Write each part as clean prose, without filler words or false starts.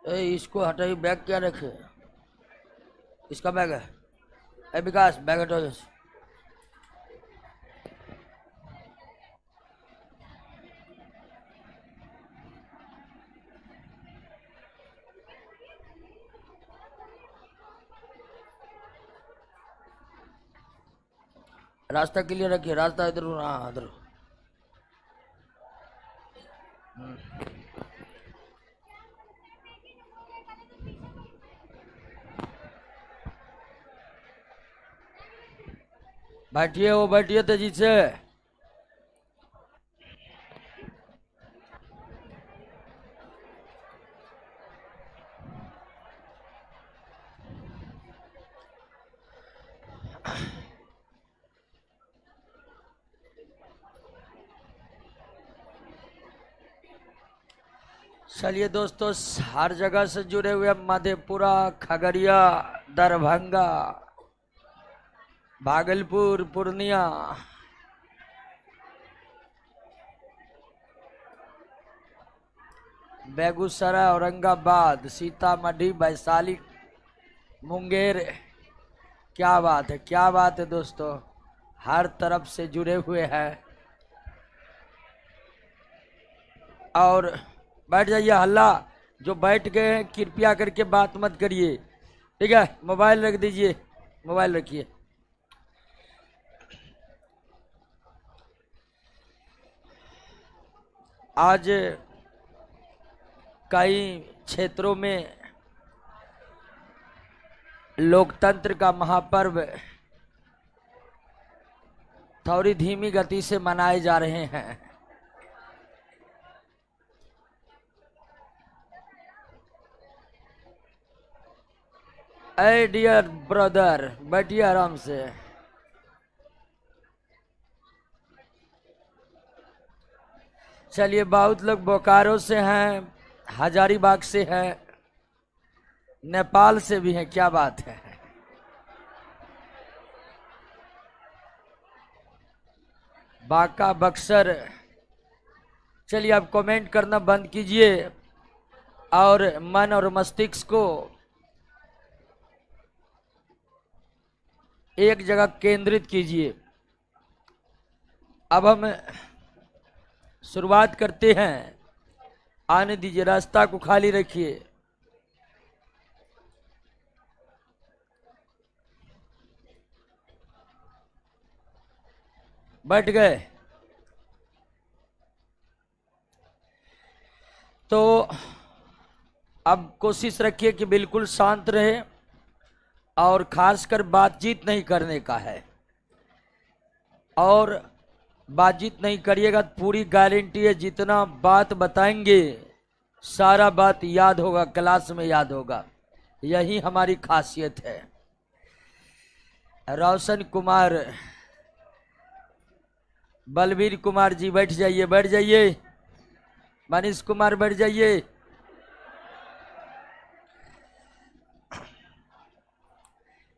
इसको हटाइए। बैग क्या रखे? इसका बैग है। विकास बैग हटाओ। रास्ता क्लियर रखिए। रास्ता इधर, हाँ इधर। बैठिए, वो बैठिए तेजी से। चलिए दोस्तों, हर जगह से जुड़े हुए मधेपुरा, खगड़िया, दरभंगा, भागलपुर, पूर्णिया, बेगूसराय, औरंगाबाद, सीतामढ़ी, वैशाली, मुंगेर। क्या बात है, क्या बात है दोस्तों, हर तरफ से जुड़े हुए हैं। और बैठ जाइए। हल्ला जो बैठ गए हैं कृपया करके बात मत करिए, ठीक है? मोबाइल रख दीजिए, मोबाइल रखिए। आज कई क्षेत्रों में लोकतंत्र का महापर्व थोड़ी धीमी गति से मनाए जा रहे हैं। ए डियर ब्रदर, बैठिए आराम से। चलिए, बहुत लोग बोकारो से हैं, हजारीबाग से हैं, नेपाल से भी हैं। क्या बात है। बांका, बक्सर। चलिए, आप कमेंट करना बंद कीजिए और मन और मस्तिष्क को एक जगह केंद्रित कीजिए। अब हम शुरुआत करते हैं। आने दीजिए, रास्ता को खाली रखिए। बैठ गए तो अब कोशिश रखिए कि बिल्कुल शांत रहे और खासकर बातचीत नहीं करने का है। और बातचीत नहीं करिएगा तो पूरी गारंटी है जितना बात बताएंगे सारा बात याद होगा, क्लास में याद होगा। यही हमारी खासियत है। रोशन कुमार, बलवीर कुमार जी बैठ जाइए, बैठ जाइए। मनीष कुमार बैठ जाइए।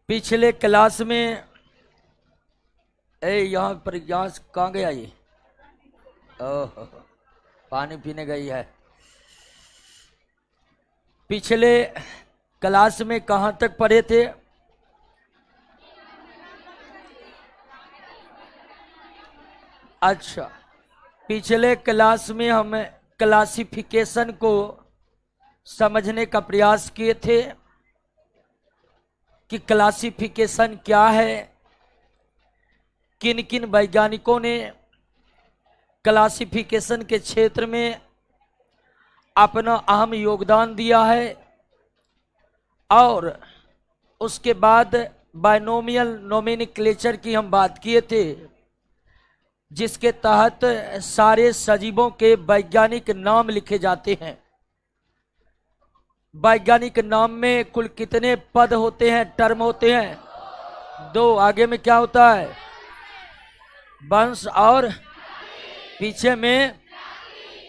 पिछले क्लास में यहाँ पर, यहाँ कहाँ गया ये? ओह, पानी पीने गई है। पिछले क्लास में कहाँ तक पढ़े थे? अच्छा, पिछले क्लास में हम क्लासिफिकेशन को समझने का प्रयास किए थे कि क्लासिफिकेशन क्या है, किन किन वैज्ञानिकों ने क्लासिफिकेशन के क्षेत्र में अपना अहम योगदान दिया है। और उसके बाद बाइनोमियल नोमेनक्लेचर की हम बात किए थे, जिसके तहत सारे सजीवों के वैज्ञानिक नाम लिखे जाते हैं। वैज्ञानिक नाम में कुल कितने पद होते हैं, टर्म होते हैं? 2। आगे में क्या होता है? वंश और पीछे में।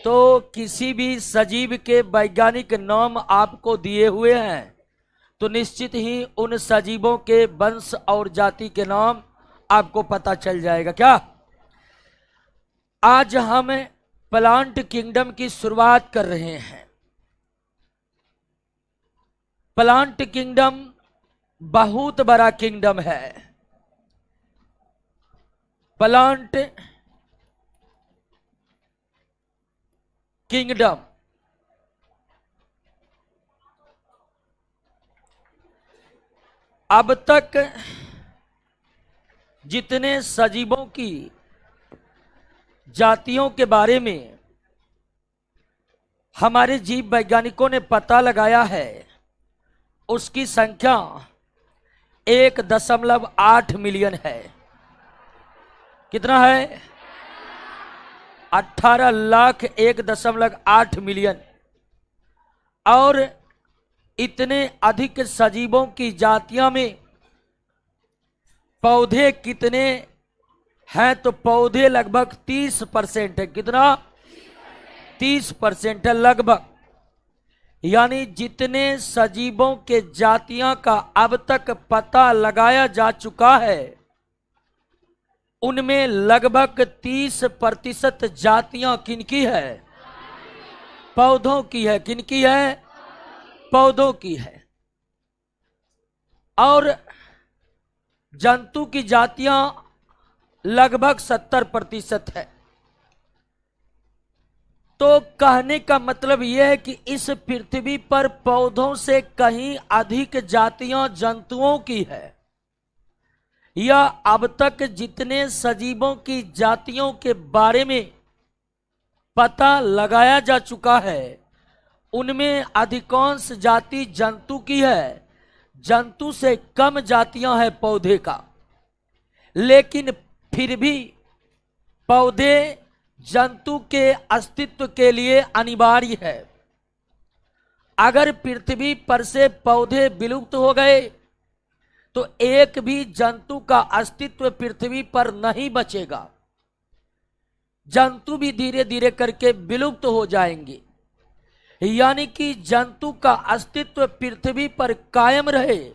तो किसी भी सजीव के वैज्ञानिक नाम आपको दिए हुए हैं तो निश्चित ही उन सजीवों के वंश और जाति के नाम आपको पता चल जाएगा। क्या आज हम प्लांट किंगडम की शुरुआत कर रहे हैं? प्लांट किंगडम बहुत बड़ा किंगडम है। प्लांट किंगडम अब तक जितने सजीवों की जातियों के बारे में हमारे जीव वैज्ञानिकों ने पता लगाया है, उसकी संख्या 1.8 मिलियन है। कितना है? 18,01.8 मिलियन। और इतने अधिक सजीवों की जातियों में पौधे कितने हैं? तो पौधे लगभग 30% है। कितना? 30% है लगभग। यानी जितने सजीवों के जातियों का अब तक पता लगाया जा चुका है, उनमें लगभग 30% जातियां किनकी है? पौधों की है। किनकी है? पौधों की है। और जंतु की जातियां लगभग 70% है। तो कहने का मतलब यह है कि इस पृथ्वी पर पौधों से कहीं अधिक जातियां जंतुओं की है। या अब तक जितने सजीवों की जातियों के बारे में पता लगाया जा चुका है, उनमें अधिकांश जाति जंतु की है। जंतु से कम जातियां हैं पौधे का। लेकिन फिर भी पौधे जंतु के अस्तित्व के लिए अनिवार्य है। अगर पृथ्वी पर से पौधे विलुप्त हो गए तो एक भी जंतु का अस्तित्व पृथ्वी पर नहीं बचेगा। जंतु भी धीरे धीरे करके विलुप्त हो जाएंगे। यानी कि जंतु का अस्तित्व पृथ्वी पर कायम रहे,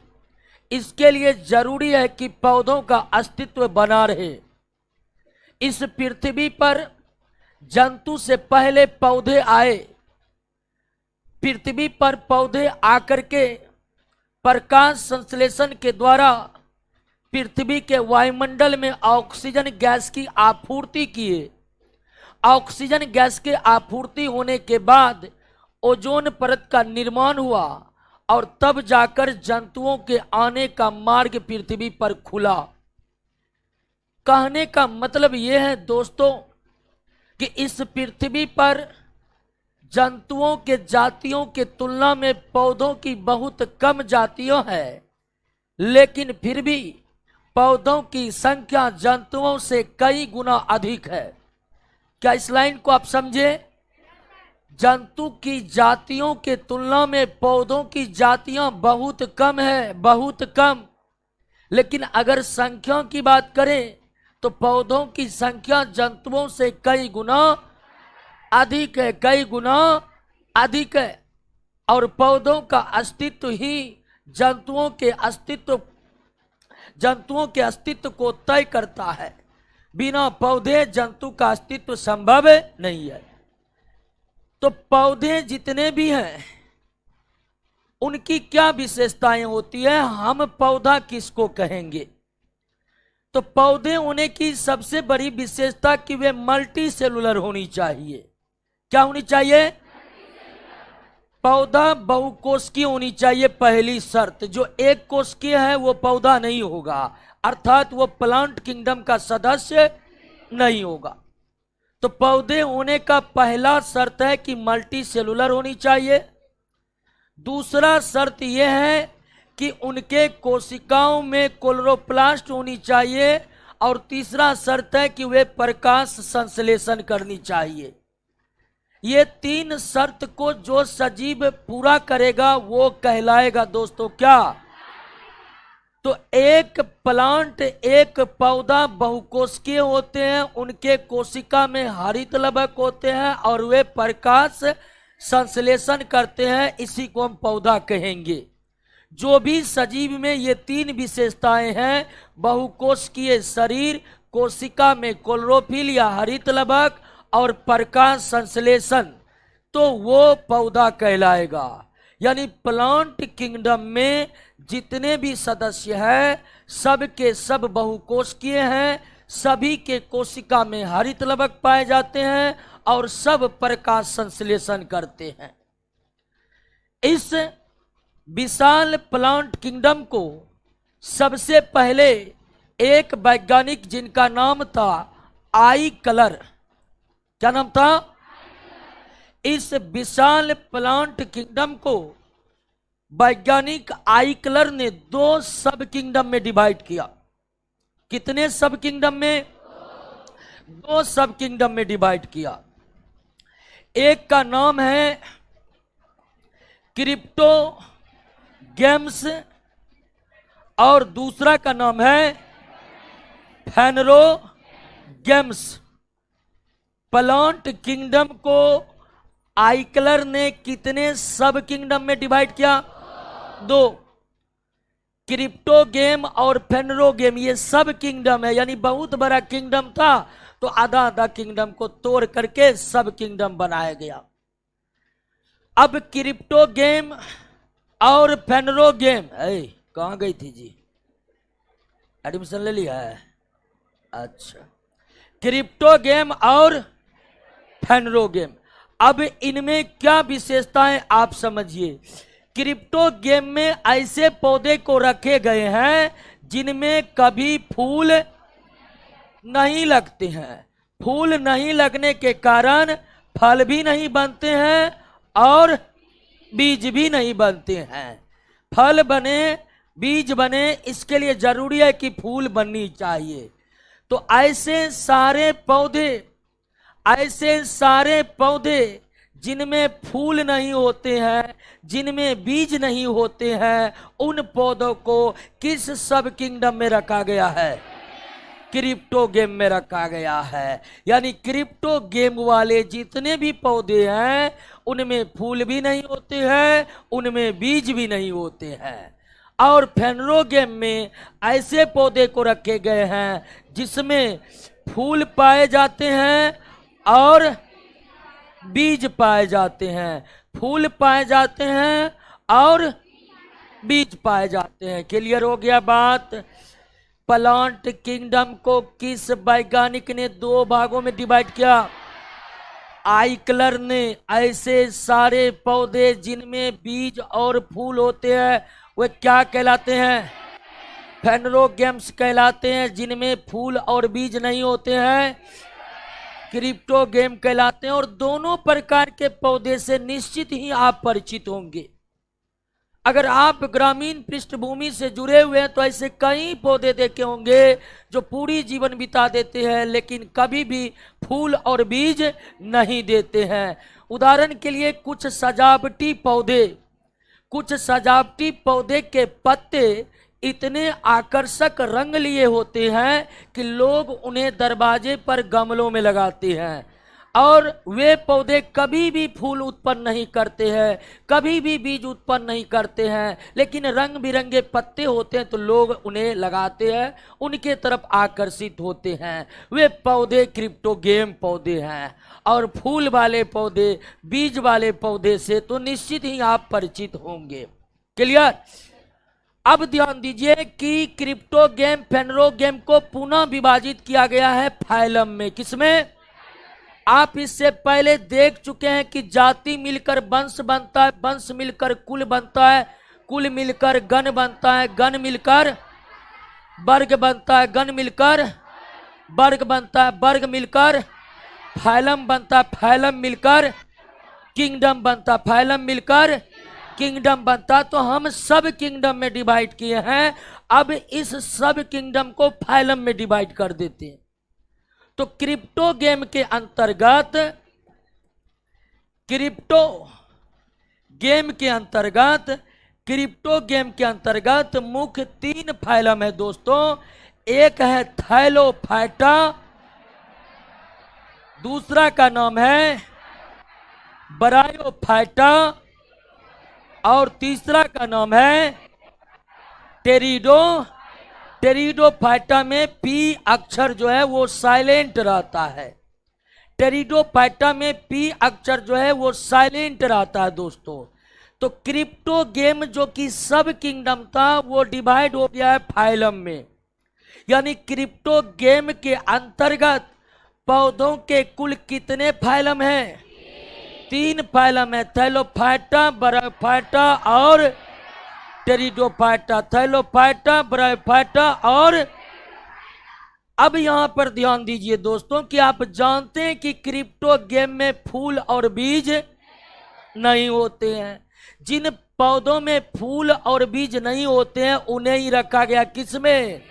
इसके लिए जरूरी है कि पौधों का अस्तित्व बना रहे। इस पृथ्वी पर जंतु से पहले पौधे आए। पृथ्वी पर पौधे आकर के प्रकाश संश्लेषण के द्वारा पृथ्वी के वायुमंडल में ऑक्सीजन गैस की आपूर्ति किए। ऑक्सीजन गैस के आपूर्ति होने के बाद ओजोन परत का निर्माण हुआ और तब जाकर जंतुओं के आने का मार्ग पृथ्वी पर खुला। कहने का मतलब यह है दोस्तों कि इस पृथ्वी पर जंतुओं के जातियों के तुलना में पौधों की बहुत कम जातियां हैं, लेकिन फिर भी पौधों की संख्या जंतुओं से कई गुना अधिक है। क्या इस लाइन को आप समझे? जंतु की जातियों के तुलना में पौधों की जातियां बहुत कम है, बहुत कम। लेकिन अगर संख्या की बात करें तो पौधों की संख्या जंतुओं से कई गुना अधिक है, कई गुना अधिक है। और पौधों का अस्तित्व ही जंतुओं के अस्तित्व को तय करता है। बिना पौधे जंतु का अस्तित्व संभव नहीं है। तो पौधे जितने भी हैं उनकी क्या विशेषताएं होती है? हम पौधा किसको कहेंगे? तो पौधे होने की सबसे बड़ी विशेषता कि वे मल्टी सेलुलर होनी चाहिए। क्या होनी चाहिए? पौधा बहुकोषीय होनी चाहिए। पहली शर्त, जो एक कोशिकीय है वो पौधा नहीं होगा, अर्थात वो प्लांट किंगडम का सदस्य नहीं होगा। तो पौधे होने का पहला शर्त है कि मल्टी सेलुलर होनी चाहिए। दूसरा शर्त यह है कि उनके कोशिकाओं में क्लोरोप्लास्ट होनी चाहिए। और तीसरा शर्त है कि वे प्रकाश संश्लेषण करनी चाहिए। ये तीन शर्त को जो सजीव पूरा करेगा वो कहलाएगा दोस्तों क्या? तो एक प्लांट, एक पौधा बहुकोशिकीय होते हैं, उनके कोशिका में हरित लवक होते हैं और वे प्रकाश संश्लेषण करते हैं। इसी को हम पौधा कहेंगे। जो भी सजीव में ये तीन विशेषताएं हैं, बहुकोशिकीय शरीर, कोशिका में क्लोरोफिल या हरित लवक और प्रकाश संश्लेषण, तो वो पौधा कहलाएगा। यानी प्लांट किंगडम में जितने भी सदस्य हैं सब के सब बहुकोशिकीय हैं, सभी के कोशिका में हरित लवक पाए जाते हैं और सब प्रकाश संश्लेषण करते हैं। इस विशाल प्लांट किंगडम को सबसे पहले एक वैज्ञानिक जिनका नाम था आई क्लर, क्या नाम था? इस विशाल प्लांट किंगडम को वैज्ञानिक आई क्लर ने 2 सब किंगडम में डिवाइड किया। कितने सब किंगडम में? 2 सब किंगडम में डिवाइड किया। एक का नाम है क्रिप्टो गेम्स और दूसरा का नाम है फेनरो गेम्स। प्लांट किंगडम को आई क्लर ने कितने सब किंगडम में डिवाइड किया? 2। क्रिप्टो गेम और फेनरो गेम ये सब किंगडम है, यानी बहुत बड़ा किंगडम था तो आधा आधा किंगडम को तोड़ करके सब किंगडम बनाया गया। अब क्रिप्टो गेम और फेनरो गेम, कहां गई थी जी? एडमिशन ले लिया है? अच्छा, क्रिप्टो गेम और फेनरो गेम, अब इनमें क्या विशेषताएं आप समझिए। क्रिप्टो गेम में ऐसे पौधे को रखे गए हैं जिनमें कभी फूल नहीं लगते हैं। फूल नहीं लगने के कारण फल भी नहीं बनते हैं और बीज भी नहीं बनते हैं। फल बने, बीज बने, इसके लिए जरूरी है कि फूल बननी चाहिए। तो ऐसे सारे पौधे जिनमें फूल नहीं होते हैं, जिनमें बीज नहीं होते हैं, उन पौधों को किस सब किंगडम में रखा गया है? क्रिप्टो गेम में रखा गया है। यानी क्रिप्टो गेम वाले जितने भी पौधे हैं उनमें फूल भी नहीं होते हैं, उनमें बीज भी नहीं होते हैं। और फेनरो गेम में ऐसे पौधे को रखे गए हैं जिसमें फूल पाए जाते हैं और बीज पाए जाते हैं। फूल पाए जाते हैं और बीज पाए जाते हैं। क्लियर हो गया बात? प्लांट किंगडम को किस वैज्ञानिक ने 2 भागों में डिवाइड किया? आई क्लर ने। ऐसे सारे पौधे जिनमें बीज और फूल होते हैं वे क्या कहलाते हैं? फेनरो गेम्स कहलाते हैं। जिनमें फूल और बीज नहीं होते हैं क्रिप्टो गेम कहलाते हैं। और दोनों प्रकार के पौधे से निश्चित ही आप परिचित होंगे। अगर आप ग्रामीण पृष्ठभूमि से जुड़े हुए हैं तो ऐसे कई पौधे देखे होंगे जो पूरी जीवन बिता देते हैं लेकिन कभी भी फूल और बीज नहीं देते हैं। उदाहरण के लिए कुछ सजावटी पौधे के पत्ते इतने आकर्षक रंग लिए होते हैं कि लोग उन्हें दरवाजे पर गमलों में लगाते हैं। और वे पौधे कभी भी फूल उत्पन्न नहीं करते हैं, कभी भी बीज उत्पन्न नहीं करते हैं, लेकिन रंग बिरंगे पत्ते होते हैं तो लोग उन्हें लगाते हैं, उनके तरफ आकर्षित होते हैं। वे पौधे क्रिप्टो गेम पौधे हैं। और फूल वाले पौधे, बीज वाले पौधे से तो निश्चित ही आप परिचित होंगे। क्लियर? अब ध्यान दीजिए कि क्रिप्टो गेम, फेनरो गेम को पुनः विभाजित किया गया है फाइलम में। किसमें? आप इससे पहले देख चुके हैं कि जाति मिलकर वंश बनता है, वंश मिलकर कुल बनता है, कुल मिलकर गण बनता है, गण मिलकर वर्ग बनता है, गण मिलकर वर्ग बनता है, वर्ग मिलकर फाइलम बनता है, फाइलम मिलकर किंगडम बनता है, फाइलम मिलकर किंगडम बनता। तो हम सब किंगडम में डिवाइड किए हैं। अब इस सब किंगडम को फाइलम में डिवाइड कर देते हैं। तो क्रिप्टो गेम के अंतर्गत मुख्य 3 फाइलम है दोस्तों। एक है थैलोफाइटा, दूसरा का नाम है ब्रायोफाइटा और तीसरा का नाम है टेरिडोफाइटा में पी अक्षर जो है वो साइलेंट रहता है। टेरिडोफाइटा में पी अक्षर जो है वो साइलेंट रहता है दोस्तों। तो क्रिप्टो गेम जो कि सब किंगडम था वो डिवाइड हो गया है फाइलम में। यानी क्रिप्टो गेम के अंतर्गत पौधों के कुल कितने फाइलम हैं? 3 फाइलम है, थैलोफाइटा, ब्रायोफाइटा और टेरिडोफाइटा। थैलोफाइटा, ब्रायोफाइटा और अब यहां पर ध्यान दीजिए दोस्तों कि आप जानते हैं कि क्रिप्टो गेम में फूल और बीज नहीं होते हैं। जिन पौधों में फूल और बीज नहीं होते हैं उन्हें ही रखा गया किसमें?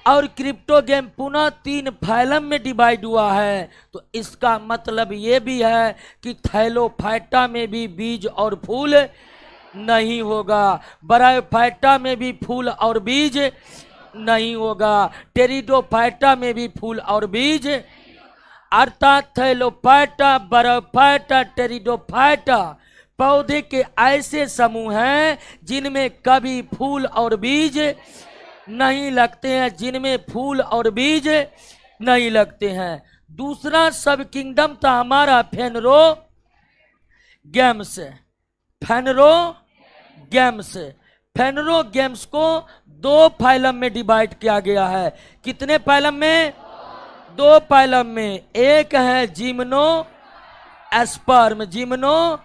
और क्रिप्टो गेम पुनः 3 फाइलम में डिवाइड हुआ है। तो इसका मतलब यह भी है कि थैलोफाइटा में भी बीज और फूल नहीं होगा, ब्रायोफाइटा में भी फूल और बीज नहीं होगा, टेरिडोफाइटा में भी फूल और बीज, अर्थात थैलोफाइटा, ब्रायोफाइटा, टेरिडोफाइटा पौधे के ऐसे समूह हैं जिनमें कभी फूल और बीज नहीं लगते हैं, जिनमें फूल और बीज नहीं लगते हैं। दूसरा सब किंगडम था हमारा फेनरो गेम्स। फेनरो गेम्स, फेनरो गेम्स को 2 फाइलम में डिवाइड किया गया है। कितने फाइलम में? 2 फाइलम में। एक है जिम्नो एस्पर्म, जिम्नो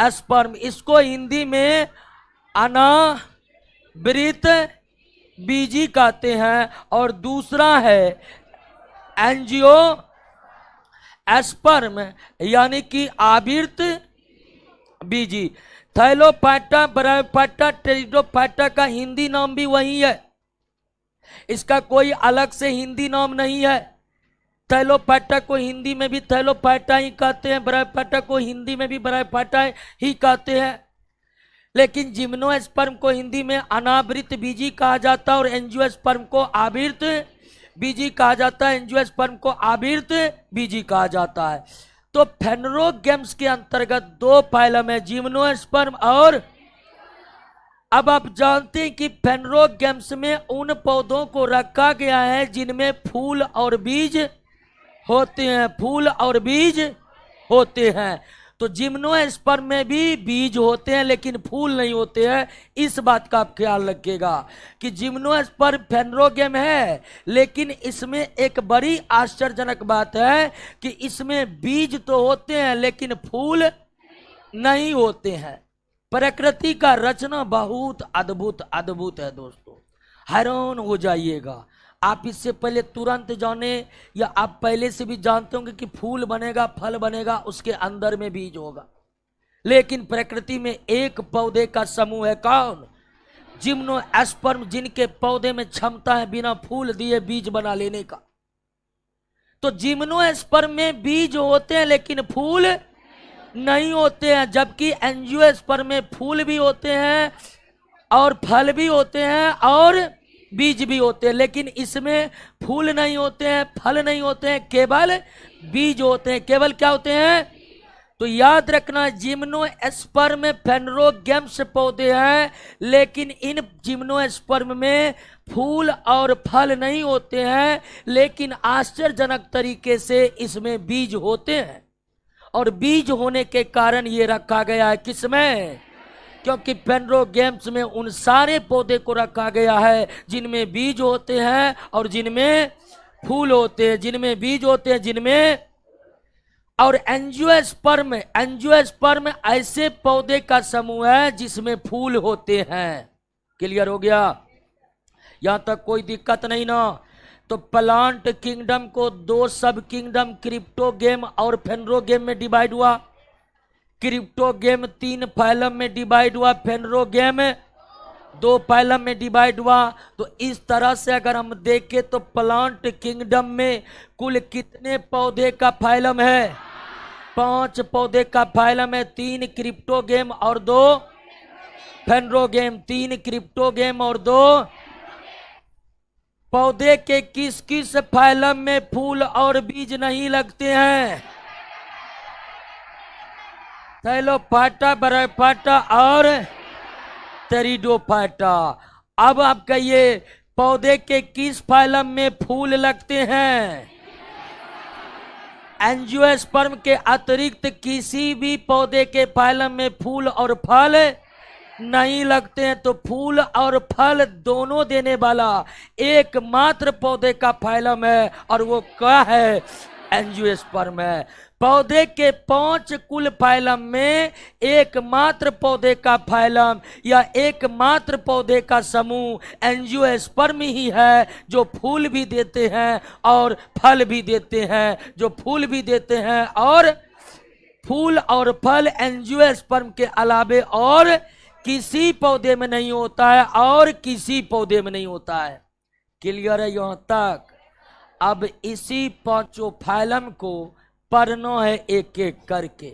एस्पर्म, इसको हिंदी में अनावृत बीजी कहते हैं। और दूसरा है एंजियो एस्पर्म यानी कि आवृत बीजी। थैलोफाइटा, ब्रायोफाइटा, टेरिडोफाइटा का हिंदी नाम भी वही है, इसका कोई अलग से हिंदी नाम नहीं है। थैलोफाइटा को हिंदी में भी थैलोफाइटा ही कहते हैं, ब्रायोफाइटा को हिंदी में भी ब्रायोफाइटा ही कहते हैं। लेकिन जिम्नोस्पर्म को हिंदी में अनावृत बीजी कहा जाता है और एंजियोस्पर्म को आवृत बीजी कहा जाता है, एंजियोस्पर्म को आवृत बीजी कहा जाता है। तो फेनरो गेम्स के अंतर्गत 2 फाइलम है, जिम्नोस्पर्म और अब आप जानते हैं कि फेनरो गेम्स में उन पौधों को रखा गया है जिनमें फूल और बीज होते हैं, फूल और बीज होते हैं। तो जिम्नोस्पर्म में भी बीज होते हैं लेकिन फूल नहीं होते हैं। इस बात का आप ख्याल रखिएगा कि जिम्नोस्पर्म फेनरो गेम है, लेकिन इसमें एक बड़ी आश्चर्यजनक बात है कि इसमें बीज तो होते हैं लेकिन फूल नहीं होते हैं। प्रकृति का रचना बहुत अद्भुत अद्भुत है दोस्तों, हैरान हो जाइएगा। आप इससे पहले तुरंत जाने या आप पहले से भी जानते होंगे कि फूल बनेगा, फल बनेगा, उसके अंदर में बीज होगा। लेकिन प्रकृति में एक पौधे का समूह है, कौन? जिम्नोस्पर्म, जिनके पौधे में क्षमता है बिना फूल दिए बीज बना लेने का। तो जिम्नोस्पर्म में बीज होते हैं लेकिन फूल नहीं होते हैं, जबकि एंजियोस्पर्म में फूल भी होते हैं और फल भी होते हैं और बीज भी होते हैं। लेकिन इसमें फूल नहीं होते हैं, फल नहीं होते हैं, केवल बीज होते हैं। केवल क्या होते हैं? तो याद रखना, जिम्नोस्पर्म में फेनरो गेम्स पौधे हैं लेकिन इन जिम्नोस्पर्म में फूल और फल नहीं होते हैं, लेकिन आश्चर्यजनक तरीके से इसमें बीज होते हैं। और बीज होने के कारण ये रखा गया है किसमें? क्योंकि फेनरो गेम्स में उन सारे पौधे को रखा गया है जिनमें बीज होते हैं और जिनमें फूल होते हैं, जिनमें बीज होते हैं, जिनमें। और एंजियोस्पर्म, एंजियोस्पर्म ऐसे पौधे का समूह है जिसमें फूल होते हैं। क्लियर हो गया? यहां तक कोई दिक्कत नहीं ना? तो प्लांट किंगडम को 2 सब किंगडम क्रिप्टो गेम और फेनरो गेम में डिवाइड हुआ। क्रिप्टो गेम 3 फाइलम में डिवाइड हुआ, फेनरो गेम 2 फाइलम में डिवाइड हुआ। तो इस तरह से अगर हम देखें तो प्लांट किंगडम में कुल कितने पौधे का फाइलम है? 5 पौधे का फाइलम है। 3 क्रिप्टो गेम और 2 फेनरो गेम, 3 क्रिप्टो गेम और 2 पौधे के किस किस फाइलम में फूल और बीज नहीं लगते हैं? थैलोफाइटा, ब्रायोफाइटा और टेरिडोफाइटा। अब आप कहिए पौधे के किस फाइलम में फूल लगते हैं? एंजियोस्पर्म के अतिरिक्त किसी भी पौधे के फाइलम में फूल और फल नहीं लगते हैं। तो फूल और फल दोनों देने वाला एकमात्र पौधे का फाइलम है और वो क्या है? एंजियोस्पर्म है। पौधे के 5 कुल फाइलम में एकमात्र पौधे का फाइलम या एकमात्र पौधे का समूह एंजियोस्पर्म ही है, जो फूल भी देते हैं और फल भी देते हैं, जो फूल भी देते हैं और फूल और फल एंजियोस्पर्म के अलावे और किसी पौधे में नहीं होता है और किसी पौधे में नहीं होता है। क्लियर है यहां तक? अब इसी 5 फाइलम को पढ़ना है एक एक करके,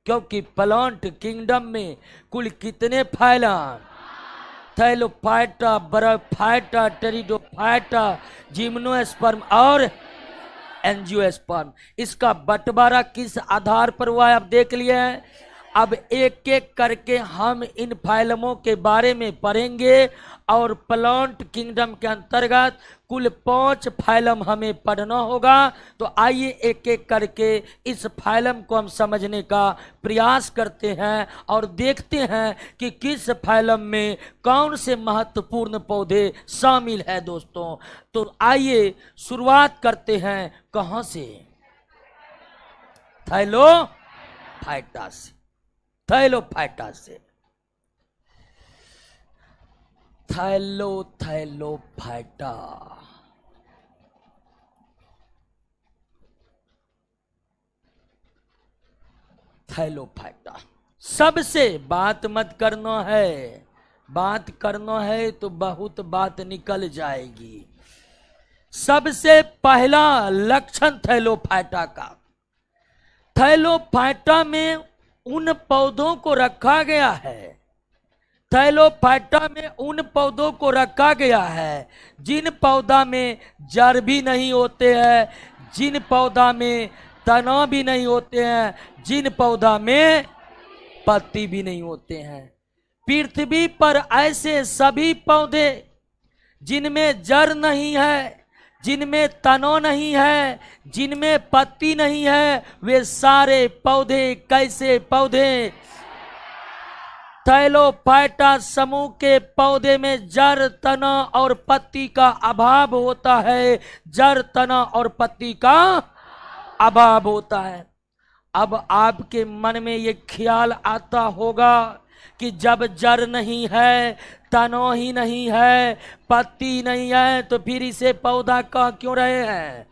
क्योंकि प्लांट किंगडम में कुल कितने फाइलम? थैलोफाइटा, बराफाइटा, टेरिडोफाइटा, जिम्नोस्पर्म और एंजियोस्पर्म। इसका बंटवारा किस आधार पर हुआ है आप देख लिए हैं। अब एक एक करके हम इन फाइलमों के बारे में पढ़ेंगे और प्लांट किंगडम के अंतर्गत कुल 5 फाइलम हमें पढ़ना होगा। तो आइए एक एक करके इस फाइलम को हम समझने का प्रयास करते हैं और देखते हैं कि किस फाइलम में कौन से महत्वपूर्ण पौधे शामिल है दोस्तों। तो आइए शुरुआत करते हैं कहां से? थैलोफाइटा से। थैलोफाइटा से। थैलोफाइटा। थैलोफाइटा। सबसे बात मत करना है, बात करना है तो बहुत बात निकल जाएगी। सबसे पहला लक्षण थैलोफाइटा का, थैलोफाइटा में उन पौधों को रखा गया है, थैलोफाइटा में उन पौधों को रखा गया है जिन पौधा में जड़ भी नहीं होते हैं, जिन पौधा में तना भी नहीं होते हैं, जिन पौधा में पत्ती भी नहीं होते हैं। पृथ्वी पर ऐसे सभी पौधे जिनमें जड़ नहीं है, जिनमें तना नहीं है, जिनमें पत्ती नहीं है, वे सारे पौधे कैसे पौधे? थैलोफाइटा समूह के पौधे में जड़, तना और पत्ती का अभाव होता है। जड़, तना और पत्ती का अभाव होता है। अब आपके मन में ये ख्याल आता होगा कि जब जड़ नहीं है, तना ही नहीं है, पत्ती नहीं है, तो फिर इसे पौधा कह क्यों रहे हैं?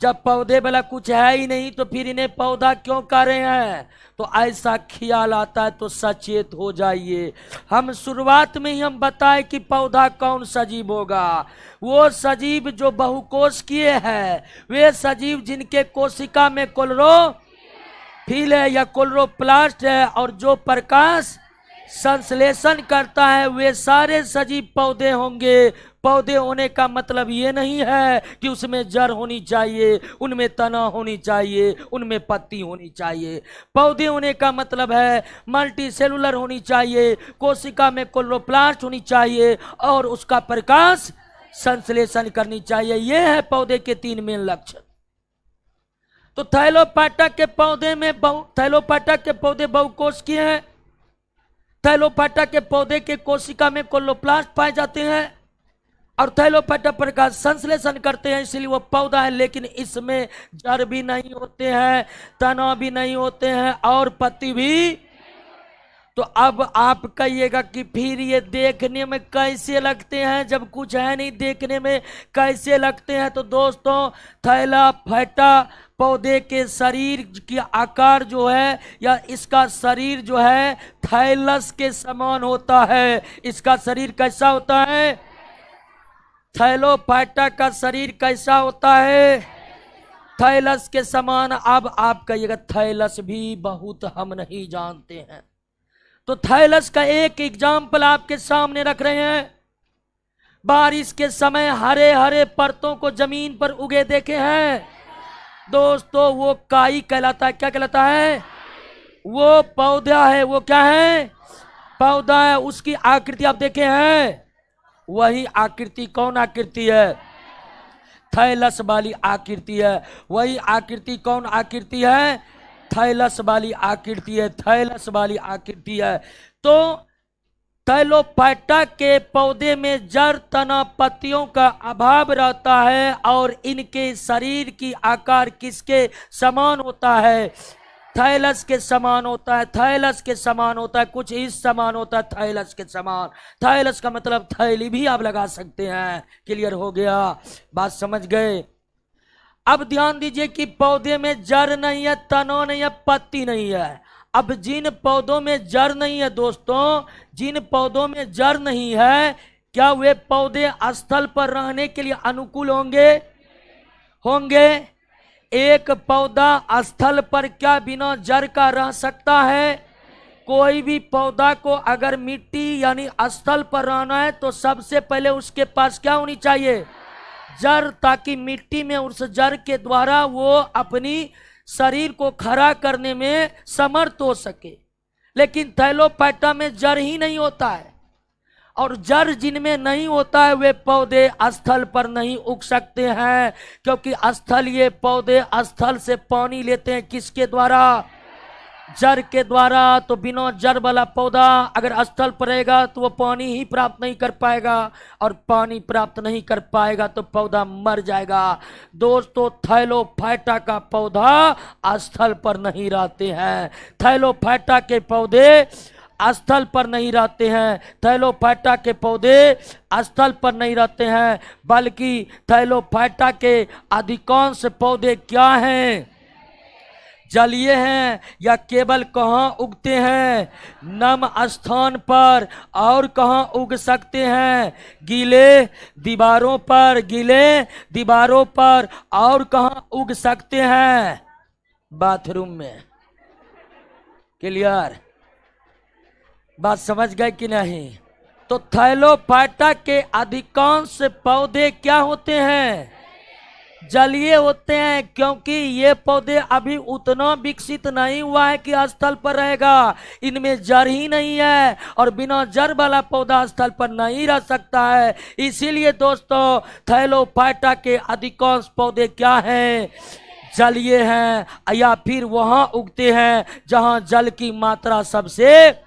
जब पौधे वाला कुछ है ही नहीं तो फिर इन्हें पौधा क्यों कह रहे हैं? तो ऐसा ख्याल आता है तो सचेत हो जाइए। हम शुरुआत में ही हम बताए कि पौधा कौन सजीव होगा। वो सजीव जो बहुकोशिकीय है, वे सजीव जिनके कोशिका में क्लोरोफिल है या क्लोरोप्लास्ट है और जो प्रकाश संश्लेषण करता है, वे सारे सजीव पौधे होंगे। पौधे होने का मतलब ये नहीं है कि उसमें जड़ होनी चाहिए, उनमें तना होनी चाहिए, उनमें पत्ती होनी चाहिए। पौधे होने का मतलब है मल्टी सेलुलर होनी चाहिए, कोशिका में क्लोरोप्लास्ट होनी चाहिए और उसका प्रकाश संश्लेषण करनी चाहिए। ये है पौधे के 3 मेन लक्षण। तो थैलोफाइटा के पौधे में थैलोफाइटा के पौधे बहुकोशिकीय हैं। थैलोफाइटा के पौधे के कोशिका में क्लोरोप्लास्ट पाए जाते हैं और थैलोफाइटा प्रकाश संश्लेषण करते हैं, इसलिए वो पौधा है। लेकिन इसमें जड़ भी नहीं होते हैं, तना भी नहीं होते हैं और पत्ती भी। तो अब आप कहिएगा कि फिर ये देखने में कैसे लगते हैं? जब कुछ है नहीं, देखने में कैसे लगते हैं? तो दोस्तों, थैलोफाइटा पौधे के शरीर की आकार जो है या इसका शरीर जो है थैलस के समान होता है। इसका शरीर कैसा होता है? थैलोफाइटा का शरीर कैसा होता है? थैलस के समान। अब आप कहिएगा थैलस भी बहुत हम नहीं जानते हैं, तो थैलस का एक एग्जाम्पल आपके सामने रख रहे हैं। बारिश के समय हरे हरे परतों को जमीन पर उगे देखे हैं दोस्तों, वो काई कहलाता है। क्या कहलाता है? वो पौधा है। वो क्या है? पौधा है। उसकी आकृति आप देखे हैं, वही आकृति कौन आकृति है? थैलस वाली आकृति है। वही आकृति कौन आकृति है? थैलस वाली आकृति है, थैलस वाली आकृति है। तो थैलोफाइटा के पौधे में जड़, तना, पत्तियों का अभाव रहता है और इनके शरीर की आकार किसके समान होता है? थैलस के समान होता है, थैलस के समान होता है, कुछ इस समान होता है, थैलस के समान। थैलस का मतलब थैली भी आप लगा सकते हैं। क्लियर हो गया? बात समझ गए? अब ध्यान दीजिए कि पौधे में जड़ नहीं है, तना नहीं है, पत्ती नहीं है। अब जिन पौधों में जड़ नहीं है दोस्तों, जिन पौधों में जड़ नहीं है, क्या वे पौधे स्थल पर रहने के लिए अनुकूल होंगे? होंगे। एक पौधा स्थल पर क्या बिना जड़ का रह सकता है? कोई भी पौधा को अगर मिट्टी यानी स्थल पर रहना है तो सबसे पहले उसके पास क्या होनी चाहिए? जड़, ताकि मिट्टी में उस जड़ के द्वारा वो अपनी शरीर को खड़ा करने में समर्थ हो सके। लेकिन थैलोफाइटा में जड़ ही नहीं होता है, और जड़ जिनमें नहीं होता है वे पौधे स्थल पर नहीं उग सकते हैं, क्योंकि स्थलीय पौधे स्थल से पानी लेते हैं किसके द्वारा? जड़ के द्वारा। तो बिना जड़ वाला पौधा अगर स्थल पर रहेगा तो वो पानी ही प्राप्त नहीं कर पाएगा, और पानी प्राप्त नहीं कर पाएगा तो पौधा मर जाएगा। दोस्तों, थैलोफाइटा का पौधा स्थल पर नहीं रहते हैं। थैलोफाइटा के पौधे स्थल पर नहीं रहते हैं। थैलोफाइटा के पौधे स्थल पर नहीं रहते हैं, बल्कि थैलोफाइटा के अधिकांश पौधे क्या हैं? जलीय हैं। या केवल कहाँ उगते हैं? नम स्थान पर। और कहाँ उग सकते हैं? गीले दीवारों पर, गीले दीवारों पर। और कहाँ उग सकते हैं? बाथरूम में। क्लियर? बात समझ गए कि नहीं? तो थैलोफाइटा के अधिकांश पौधे क्या होते हैं? जलीय होते हैं, क्योंकि ये पौधे अभी उतना विकसित नहीं हुआ है कि स्थल पर रहेगा। इनमें जड़ ही नहीं है, और बिना जड़ वाला पौधा स्थल पर नहीं रह सकता है। इसीलिए दोस्तों, थैलोफाइटा के अधिकांश पौधे क्या हैं? जलीय हैं, या फिर वहां उगते हैं जहां जल की मात्रा सबसे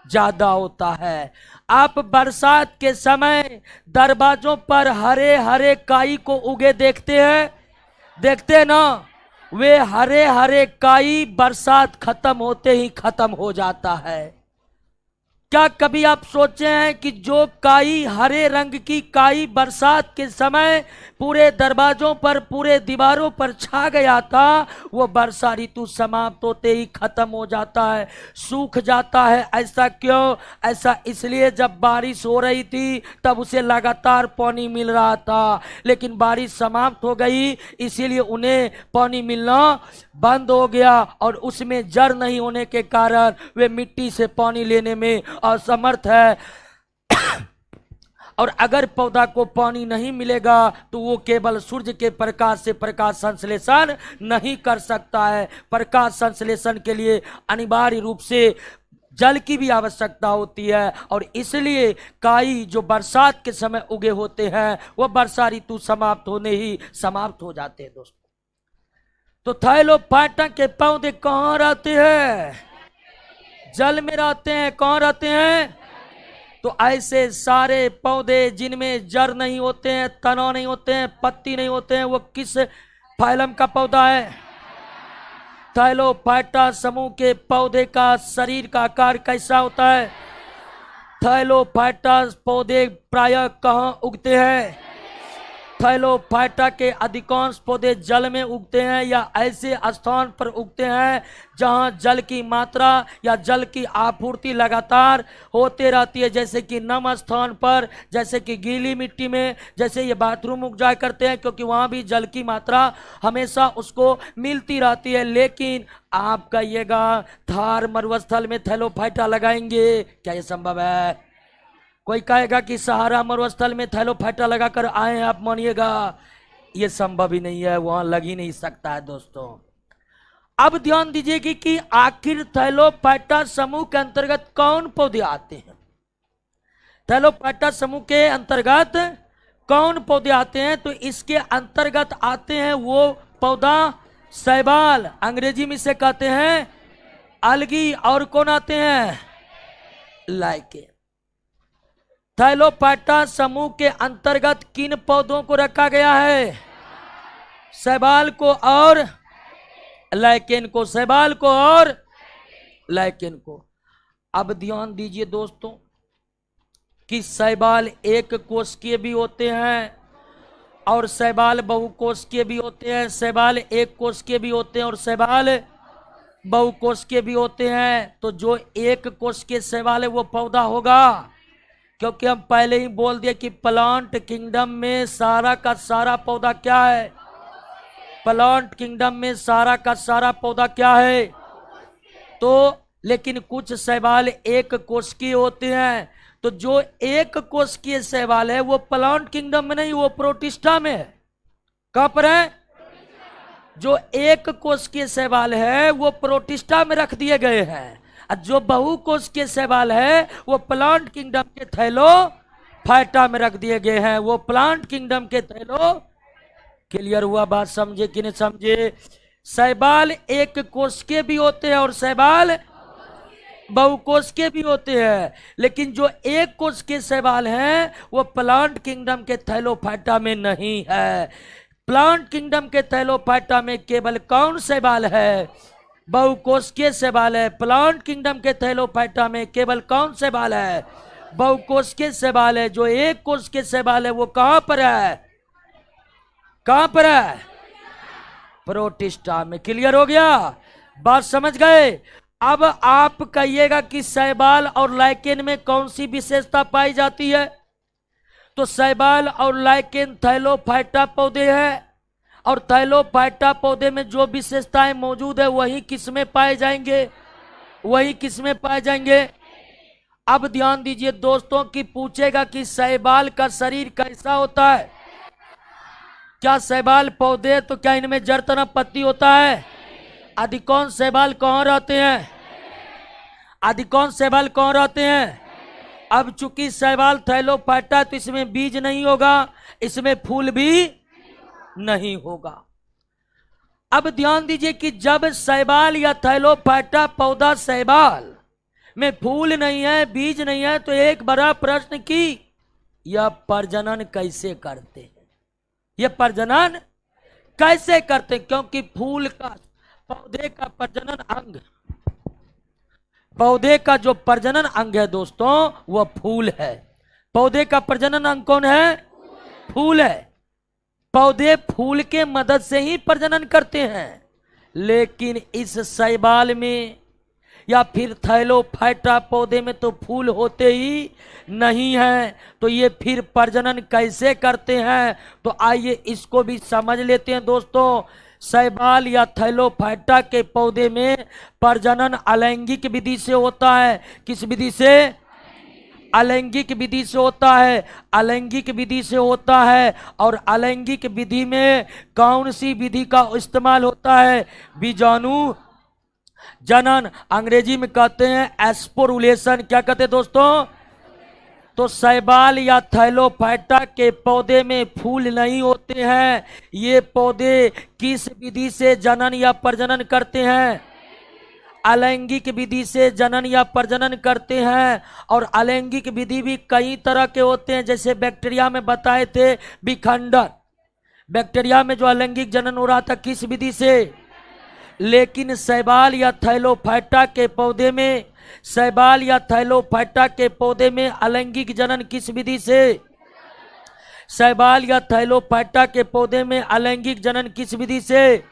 ज्यादा होता है। आप बरसात के समय दरवाजों पर हरे हरे काई को उगे देखते हैं? देखते हैं ना? वे हरे हरे काई बरसात खत्म होते ही खत्म हो जाता है। क्या कभी आप सोचे हैं कि जो काई, हरे रंग की काई बरसात के समय पूरे दरवाजों पर, पूरे दीवारों पर छा गया था, वो वर्षा ऋतु समाप्त होते ही खत्म हो जाता है, सूख जाता है। ऐसा क्यों? ऐसा इसलिए जब बारिश हो रही थी तब उसे लगातार पानी मिल रहा था, लेकिन बारिश समाप्त हो गई इसीलिए उन्हें पानी मिलना बंद हो गया, और उसमें जड़ नहीं होने के कारण वे मिट्टी से पानी लेने में असमर्थ है। और अगर पौधा को पानी नहीं मिलेगा तो वो केवल सूर्य के प्रकाश से प्रकाश संश्लेषण नहीं कर सकता है। प्रकाश संश्लेषण के लिए अनिवार्य रूप से जल की भी आवश्यकता होती है, और इसलिए काई जो बरसात के समय उगे होते हैं वो वर्षा ऋतु समाप्त होने ही समाप्त हो जाते हैं। दोस्तों, तो थैलोफाइटा के पौधे कहाँ रहते हैं? जल में रहते हैं। कहाँ रहते हैं? तो ऐसे सारे पौधे जिनमें जड़ नहीं होते हैं, तना नहीं होते हैं, पत्ती नहीं होते हैं, वो किस फाइलम का पौधा है? थैलोफाइटा समूह के पौधे का शरीर का आकार कैसा होता है? थैलोफाइटा पौधे प्रायः कहाँ उगते हैं? थैलोफाइटा के अधिकांश पौधे जल में उगते हैं, या ऐसे स्थान पर उगते हैं जहां जल की मात्रा या जल की आपूर्ति लगातार होते रहती है, जैसे कि नम स्थान पर, जैसे कि गीली मिट्टी में, जैसे ये बाथरूम उग जाया करते हैं, क्योंकि वहां भी जल की मात्रा हमेशा उसको मिलती रहती है। लेकिन आप कहिएगा थार मरुस्थल में थैलोफाइटा लगाएंगे, क्या ये संभव है? कोई कहेगा कि सहारा मरुस्थल में थैलोफाइटा लगाकर आए हैं, आप मानिएगा? ये संभव ही नहीं है, वहां लग ही नहीं सकता है। दोस्तों, अब ध्यान दीजिए कि आखिर थैलोफाइटा समूह के अंतर्गत कौन पौधे आते हैं? थैलोफाइटा समूह के अंतर्गत कौन पौधे आते हैं? तो इसके अंतर्गत आते हैं वो पौधा शैवाल, अंग्रेजी में इसे कहते हैं अलगी। और कौन आते हैं? लाइकेन। थैलोफाइटा समूह के अंतर्गत किन पौधों को रखा गया है? शैवाल को और लाइकेन को, शैवाल को और लाइकेन को। अब ध्यान दीजिए दोस्तों कि शैवाल एक कोशिकीय भी होते हैं और शैवाल बहुकोशिकीय भी होते हैं। शैवाल एक कोशिकीय भी होते हैं और शैवाल बहुकोशिकीय भी होते हैं। तो जो एक कोशिकीय शैवाल है वो पौधा होगा, क्योंकि हम पहले ही बोल दिए कि प्लांट किंगडम में सारा का सारा पौधा क्या है? प्लांट किंगडम में सारा का सारा पौधा क्या है? तो लेकिन कुछ शैवाल एक कोशिकीय होते हैं। तो जो एक कोशिकीय शैवाल है वो प्लांट किंगडम में नहीं, वो प्रोटिस्टा में है। कहां पर है? जो एक कोशिकीय शैवाल है वो प्रोटिस्टा में रख दिए गए हैं, और जो बहुकोशिकीय शैवाल है वो प्लांट किंगडम के थैलोफाइटा में रख दिए गए हैं। वो प्लांट किंगडम के थैलो। क्लियर हुआ बात? समझे कि नहीं समझे? शैवाल एक कोशिकीय भी होते हैं और शैवाल बहुकोशिकीय भी होते हैं, लेकिन जो एक कोशिकीय शैवाल हैं वो प्लांट किंगडम के थैलोफाइटा में नहीं है। प्लांट किंगडम के थैलोफाइटा में केवल कौन शैवाल है? बहुकोशिकीय शैवाल है। प्लांट किंगडम के थैलोफाइटा में केवल कौन शैवाल है? बहुकोशिकीय शैवाल है। जो एक कोशिकीय शैवाल है वो कहां पर है? कहां पर है? प्रोटिस्टा में। क्लियर हो गया? बात समझ गए? अब आप कहिएगा कि शैवाल और लाइकेन में कौन सी विशेषता पाई जाती है? तो शैवाल और लाइकेन थैलोफाइटा पौधे हैं, और थैलोफाइटा पौधे में जो विशेषताएं मौजूद है वही किसमें पाए जाएंगे? वही किसमें पाए जाएंगे? अब ध्यान दीजिए दोस्तों कि पूछेगा कि शैवाल का शरीर कैसा होता है? क्या शैवाल पौधे तो क्या इनमें जड़ तना पत्ती होता है? अधिकांश शैवाल कहाँ रहते हैं? अधिकांश शैवाल कहाँ रहते हैं? अब चूंकि शैवाल थैलोफाइटा तो इसमें बीज नहीं होगा, इसमें फूल भी नहीं होगा। अब ध्यान दीजिए कि जब शैवाल या थैलोफाइटा पौधा शैवाल में फूल नहीं है, बीज नहीं है, तो एक बड़ा प्रश्न कि यह प्रजनन कैसे करते हैं? यह प्रजनन कैसे करते हैं? क्योंकि फूल का, पौधे का प्रजनन अंग, पौधे का जो प्रजनन अंग है दोस्तों वह फूल है। पौधे का प्रजनन अंग कौन है? फूल है। पौधे फूल के मदद से ही प्रजनन करते हैं, लेकिन इस शैवाल में या फिर थैलोफाइटा पौधे में तो फूल होते ही नहीं हैं। तो ये फिर प्रजनन कैसे करते हैं? तो आइए इसको भी समझ लेते हैं दोस्तों। शैवाल या थैलोफाइटा के पौधे में प्रजनन अलैंगिक विधि से होता है। किस विधि से? अलैंगिक विधि से होता है। अलैंगिक विधि से होता है। और अलैंगिक विधि में कौन सी विधि का इस्तेमाल होता है? बीजाणु जनन, अंग्रेजी में कहते हैं एस्पोरुलेशन। क्या कहते हैं दोस्तों? तो शैवाल या थैलोफाइटा के पौधे में फूल नहीं होते हैं। ये पौधे किस विधि से जनन या प्रजनन करते हैं? अलैंगिक विधि से जनन या प्रजनन करते हैं। और अलैंगिक विधि भी कई तरह के होते हैं, जैसे बैक्टीरिया में बताए थे विखंडन। बैक्टीरिया में जो अलैंगिक जनन हो रहा था किस विधि से? लेकिन शैवाल या थैलोफाइटा के पौधे में, शैवाल या थैलोफाइटा के पौधे में अलैंगिक जनन किस विधि से? शैवाल या थैलोफाइटा के पौधे में अलैंगिक जनन किस विधि से?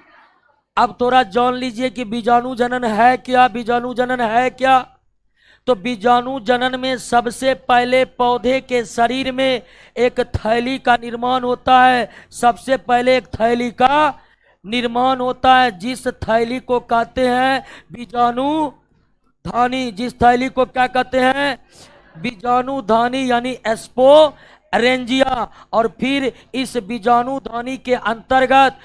अब थोड़ा जान लीजिए कि बीजाणु जनन है क्या? बीजाणु जनन है क्या? तो बीजाणु जनन में सबसे पहले पौधे के शरीर में एक थैली का निर्माण होता है। सबसे पहले एक थैली का निर्माण होता है, जिस थैली को कहते हैं बीजाणु धानी। जिस थैली को क्या कहते हैं? बीजाणु धानी यानी रेंजिया, और फिर इस बीजाणुधानी के अंतर्गत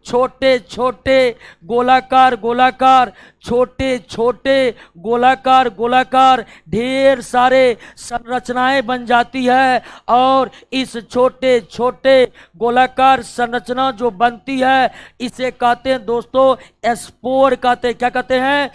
छोटे छोटे गोलाकार छोटे छोटे गोलाकार ढेर सारे संरचनाएं बन जाती है। और इस छोटे छोटे गोलाकार संरचना जो बनती है इसे कहते हैं दोस्तों स्पोर कहते हैं। क्या कहते हैं?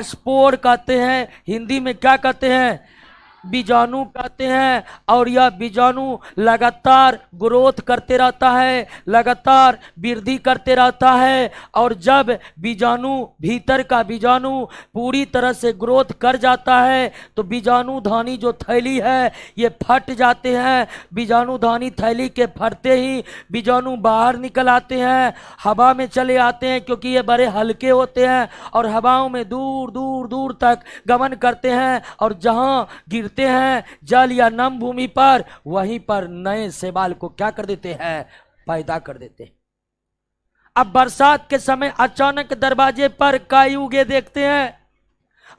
स्पोर कहते हैं। हिंदी में क्या कहते हैं? बीजाणु कहते हैं। और यह बीजाणु लगातार ग्रोथ करते रहता है, लगातार वृद्धि करते रहता है। और जब बीजाणु, भीतर का बीजाणु पूरी तरह से ग्रोथ कर जाता है तो बीजाणुधानी जो थैली है ये फट जाते हैं। बीजाणुधानी थैली के फटते ही बीजाणु बाहर निकल आते हैं, हवा में चले आते हैं, क्योंकि ये बड़े हल्के होते हैं और हवाओं में दूर दूर दूर तक गमन करते हैं। और जहां गिरते हैं जल या नम भूमि पर, वहीं पर नए शैवाल को क्या कर देते हैं? पैदा कर देते हैं। अब बरसात के समय अचानक दरवाजे पर काई उगे देखते हैं।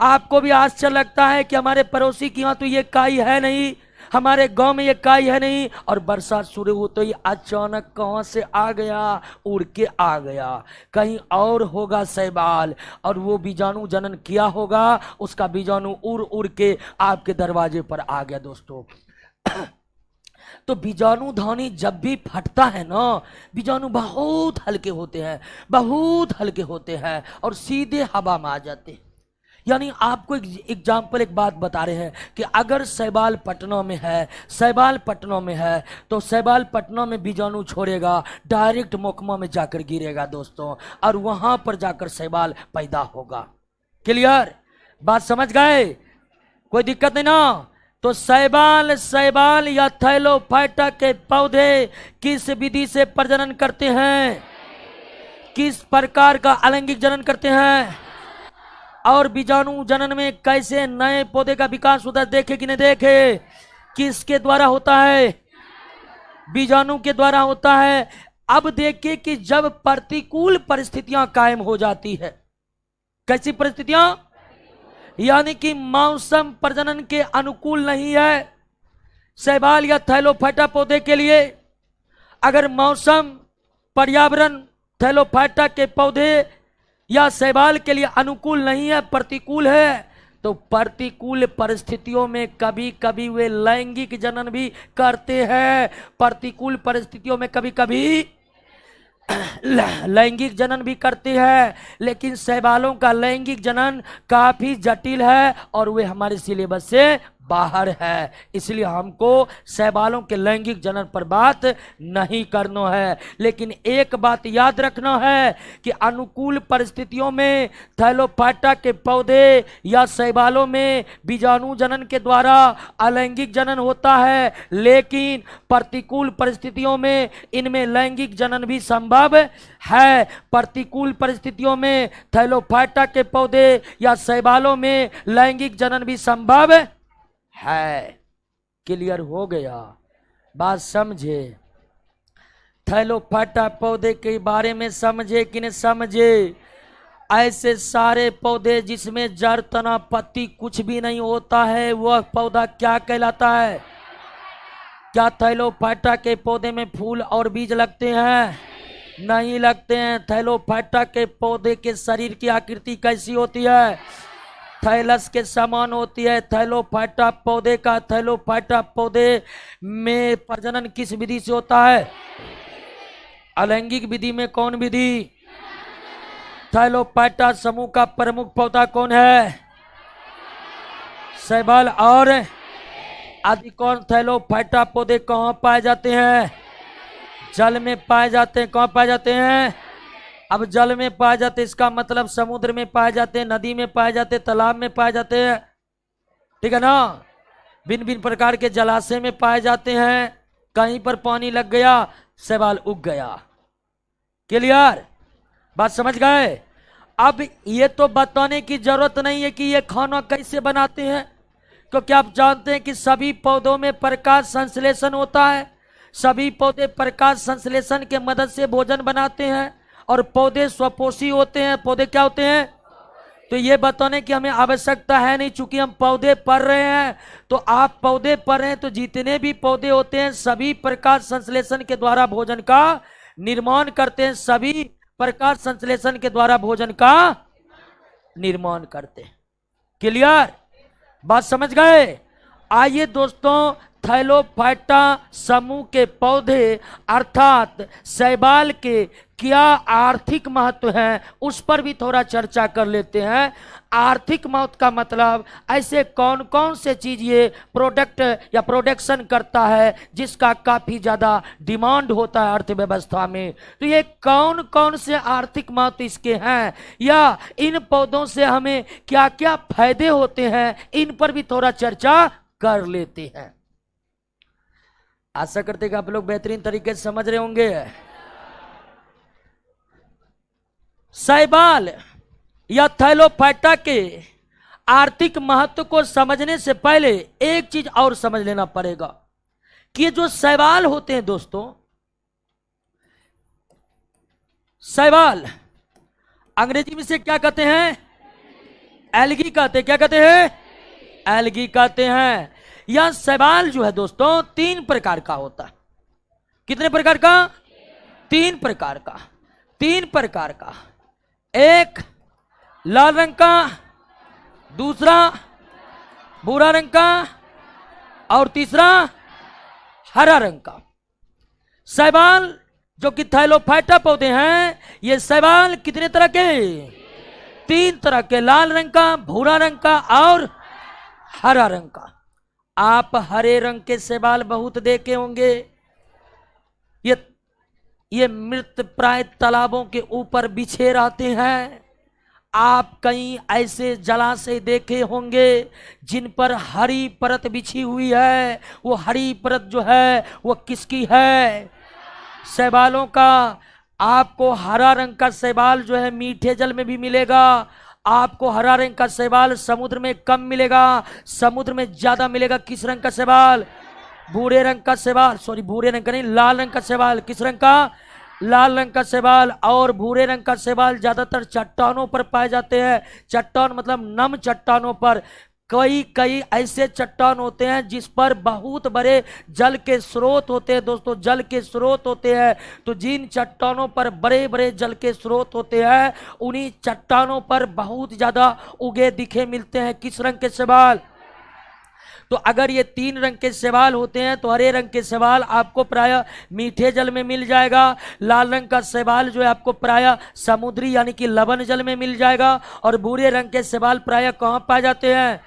आपको भी आश्चर्य लगता है कि हमारे पड़ोसी के यहां तो ये काई है नहीं, हमारे गांव में ये काई है नहीं, और बरसात शुरू हो तो ये अचानक कहां से आ गया? उड़ के आ गया। कहीं और होगा शैवाल और वो बीजाणु जनन किया होगा, उसका बीजाणु उड़ उड़ के आपके दरवाजे पर आ गया। दोस्तों तो बीजाणुधानी जब भी फटता है ना, बीजाणु बहुत हल्के होते हैं, बहुत हल्के होते हैं और सीधे हवा में आ जाते हैं। यानी आपको एग्जाम्पल एक बात बता रहे हैं कि अगर शैवाल पटना में है, तो शैवाल पटना में बीजाणु छोड़ेगा, डायरेक्ट मोकमा में जाकर गिरेगा दोस्तों, और वहां पर जाकर शैवाल पैदा होगा। क्लियर? बात समझ गए? कोई दिक्कत नहीं ना? तो शैवाल या थैलोफाइटा के पौधे किस विधि से प्रजनन करते हैं? किस प्रकार का अलैंगिक जनन करते हैं? और बीजाणु जनन में कैसे नए पौधे का विकास होता है? देखे कि नहीं देखे? किसके द्वारा होता है? बीजाणु के द्वारा होता है। अब देखिए कि जब प्रतिकूल परिस्थितियां कायम हो जाती है, कैसी परिस्थितियां? यानी कि मौसम प्रजनन के अनुकूल नहीं है शैवाल या थैलोफाइटा पौधे के लिए। अगर मौसम, पर्यावरण थैलोफाइटा के पौधे या शैवाल के लिए अनुकूल नहीं है, प्रतिकूल है, तो प्रतिकूल परिस्थितियों में कभी कभी वे लैंगिक जनन भी करते हैं। प्रतिकूल परिस्थितियों में कभी कभी लैंगिक जनन भी करते हैं, लेकिन शैवालों का लैंगिक जनन काफी जटिल है और वे हमारे सिलेबस से बाहर है। इसलिए हमको शैवालों के लैंगिक जनन पर बात नहीं करना है। लेकिन एक बात याद रखना है कि अनुकूल परिस्थितियों में थैलोफाइटा के पौधे या शैवालों में बीजाणु जनन के द्वारा अलैंगिक जनन होता है, लेकिन प्रतिकूल परिस्थितियों में इनमें लैंगिक जनन भी संभव है। प्रतिकूल परिस्थितियों में थैलोफाइटा के पौधे या शैवालों में लैंगिक जनन भी संभव है। क्लियर हो गया? बात समझे? थैलोफाइटा पौधे के बारे में समझे कि नहीं समझे? ऐसे सारे पौधे जिसमें जड़, तना, पत्ती कुछ भी नहीं होता है, वह पौधा क्या कहलाता है? क्या थैलोफाइटा के पौधे में फूल और बीज लगते हैं? नहीं लगते हैं। थैलोफाइटा के पौधे के शरीर की आकृति कैसी होती है? थैलस के समान होती है। थैलोफाइटा पौधे में प्रजनन किस विधि से होता है? अलैंगिक विधि में कौन विधि? थैलोफाइटा समूह का प्रमुख पौधा कौन है? शैवाल। और अधिकांश थैलोफाइटा पौधे कहाँ पाए जाते हैं? जल में पाए जाते हैं। कहाँ पाए जाते हैं? अब जल में पाए जाते, इसका मतलब समुद्र में पाए जाते हैं, नदी में पाए जाते हैं, तालाब में पाए जाते हैं। ठीक है ना? भिन्न भिन्न प्रकार के जलाशय में पाए जाते हैं। कहीं पर पानी लग गया, शैवाल उग गया। क्लियर? बात समझ गए? अब ये तो बताने की जरूरत नहीं है कि ये खाना कैसे बनाते हैं, क्योंकि आप जानते हैं कि सभी पौधों में प्रकाश संश्लेषण होता है। सभी पौधे प्रकाश संश्लेषण के मदद से भोजन बनाते हैं और पौधे स्वपोषी होते हैं। पौधे क्या होते हैं? तो ये बताने की हमें आवश्यकता है नहीं, चूंकि हम पौधे पढ़ रहे हैं। तो आप पौधे पढ़ रहे हैं तो जितने भी पौधे होते हैं सभी प्रकाश संश्लेषण के द्वारा भोजन का निर्माण करते हैं, सभी प्रकाश संश्लेषण के द्वारा भोजन का निर्माण करते हैं। क्लियर, बात समझ गए? आइए दोस्तों, थैलोफाइटा समूह के पौधे अर्थात शैवाल के क्या आर्थिक महत्व है उस पर भी थोड़ा चर्चा कर लेते हैं। आर्थिक महत्व का मतलब ऐसे कौन कौन से चीज ये प्रोडक्ट या प्रोडक्शन करता है जिसका काफी ज्यादा डिमांड होता है अर्थव्यवस्था में। तो ये कौन कौन से आर्थिक महत्व इसके हैं या इन पौधों से हमें क्या क्या फायदे होते हैं, इन पर भी थोड़ा चर्चा कर लेते हैं। आशा करते हैं कि आप लोग बेहतरीन तरीके से समझ रहे होंगे। शैवाल या थैलोफाइटा के आर्थिक महत्व को समझने से पहले एक चीज और समझ लेना पड़ेगा कि ये जो शैवाल होते हैं दोस्तों, शैवाल अंग्रेजी में से क्या कहते हैं? एल्गी कहते हैं। क्या कहते हैं? एल्गी कहते हैं। यह शैवाल जो है दोस्तों 3 प्रकार का होता है। कितने प्रकार का? 3 प्रकार का। 3 प्रकार का, एक लाल रंग का, दूसरा भूरा रंग का और तीसरा हरा रंग का। शैवाल जो कि थैलोफाइटा पौधे हैं, ये शैवाल कितने तरह के? 3 तरह के, लाल रंग का, भूरा रंग का और हरा रंग का। आप हरे रंग के शैवाल बहुत देखे होंगे। ये मृत प्राय तालाबों के ऊपर बिछे रहते हैं। आप कई ऐसे जलाशय देखे होंगे जिन पर हरी परत बिछी हुई है। वो हरी परत जो है वो किसकी है? शैवालों का। आपको हरा रंग का शैवाल जो है मीठे जल में भी मिलेगा। आपको हरा रंग का शैवाल समुद्र में कम मिलेगा, समुद्र में ज्यादा मिलेगा किस रंग का शैवाल? भूरे रंग का शैवाल, सॉरी भूरे रंग का नहीं, लाल रंग का शैवाल। किस रंग का? लाल रंग का शैवाल। और भूरे रंग का शैवाल ज्यादातर चट्टानों पर पाए जाते हैं। चट्टान मतलब नम चट्टानों पर। कई ऐसे चट्टान होते हैं जिस पर बहुत बड़े जल के स्रोत होते हैं दोस्तों, जल के स्रोत होते हैं। तो जिन चट्टानों पर बड़े बड़े जल के स्रोत होते हैं उन्हीं चट्टानों पर बहुत ज्यादा उगे दिखे मिलते हैं किस रंग के शैवाल? तो अगर ये 3 रंग के शैवाल होते हैं तो हरे रंग के शैवाल आपको प्रायः मीठे जल में मिल जाएगा। लाल रंग का शैवाल जो है आपको प्रायः समुद्री यानी कि लवण जल में मिल जाएगा। और भूरे रंग के शैवाल प्रायः कहाँ पाए जाते हैं?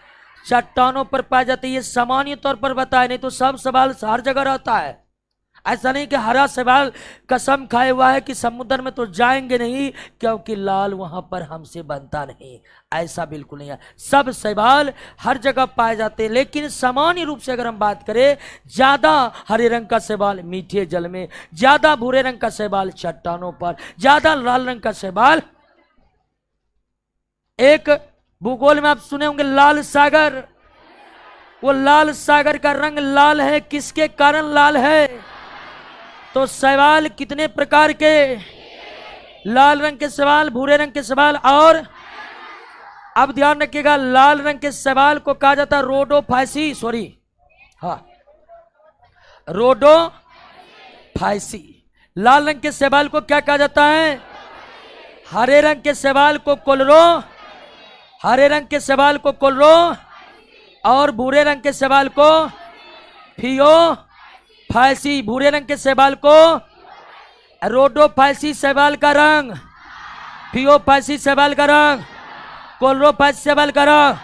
चट्टानों पर पाए जाते हैं। ये सामान्य तौर पर बताया, नहीं तो सब शैवाल हर जगह रहता है। ऐसा नहीं कि हरा शैवाल कसम खाए हुआ है कि समुद्र में तो जाएंगे नहीं क्योंकि लाल वहां पर हमसे बनता नहीं, ऐसा बिल्कुल नहीं है। सब शैवाल हर जगह पाए जाते हैं। लेकिन सामान्य रूप से अगर हम बात करें, ज्यादा हरे रंग का शैवाल मीठे जल में, ज्यादा भूरे रंग का शैवाल चट्टानों पर, ज्यादा लाल रंग का शैवाल। एक भूगोल में आप सुने होंगे लाल सागर। वो लाल सागर का रंग लाल है, किसके कारण लाल है? तो शैवाल कितने प्रकार के? लाल रंग के शैवाल, भूरे रंग के शैवाल और अब ध्यान रखिएगा, लाल रंग के शैवाल को कहा जाता है रोडोफाइसी, सॉरी हाँ रोडोफाइसी। लाल रंग के शैवाल को क्या कहा जाता है? हरे रंग के शैवाल को कोलरो, हरे रंग के शैवाल को कोलरो और भूरे रंग के शैवाल को फियोफाइसी। भूरे रंग के शैवाल को रोडोफाइसी शैवाल का रंग, फियोफाइसी शैवाल का रंग, कोलरोफाइसी शैवाल का रंग।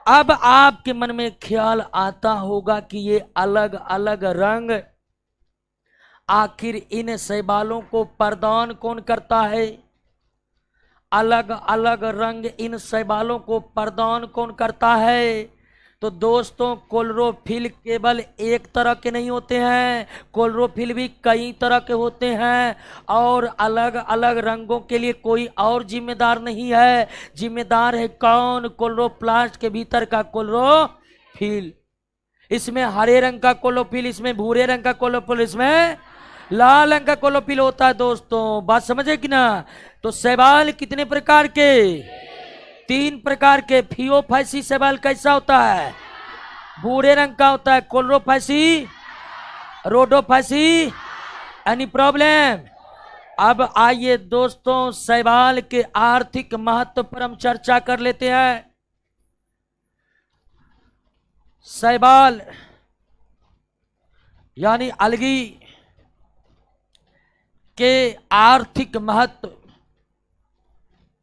अब आपके मन में ख्याल आता होगा कि ये अलग अलग रंग आखिर इन शैवालों को प्रदान कौन करता है? अलग अलग रंग इन शैवालों को प्रदान कौन करता है? तो दोस्तों क्लोरोफिल केवल एक तरह के नहीं होते हैं, क्लोरोफिल भी कई तरह के होते हैं और अलग अलग रंगों के लिए कोई और जिम्मेदार नहीं है। जिम्मेदार है कौन? क्लोरोप्लास्ट के भीतर का क्लोरोफिल। इसमें हरे रंग का क्लोरोफिल, इसमें भूरे रंग का क्लोरोफिल, इसमें लाल रंग का क्लोरोफिल होता है दोस्तों। बात समझे कि ना? तो शैवाल कितने प्रकार के? तीन प्रकार के फियोफैसी शैवाल कैसा होता है? भूरे रंग का होता है। Chlorophyceae, rhodophyceae. Any problem? अब आइए दोस्तों, शैवाल के आर्थिक महत्व पर हम चर्चा कर लेते हैं। शैवाल यानी अलगी के आर्थिक महत्व।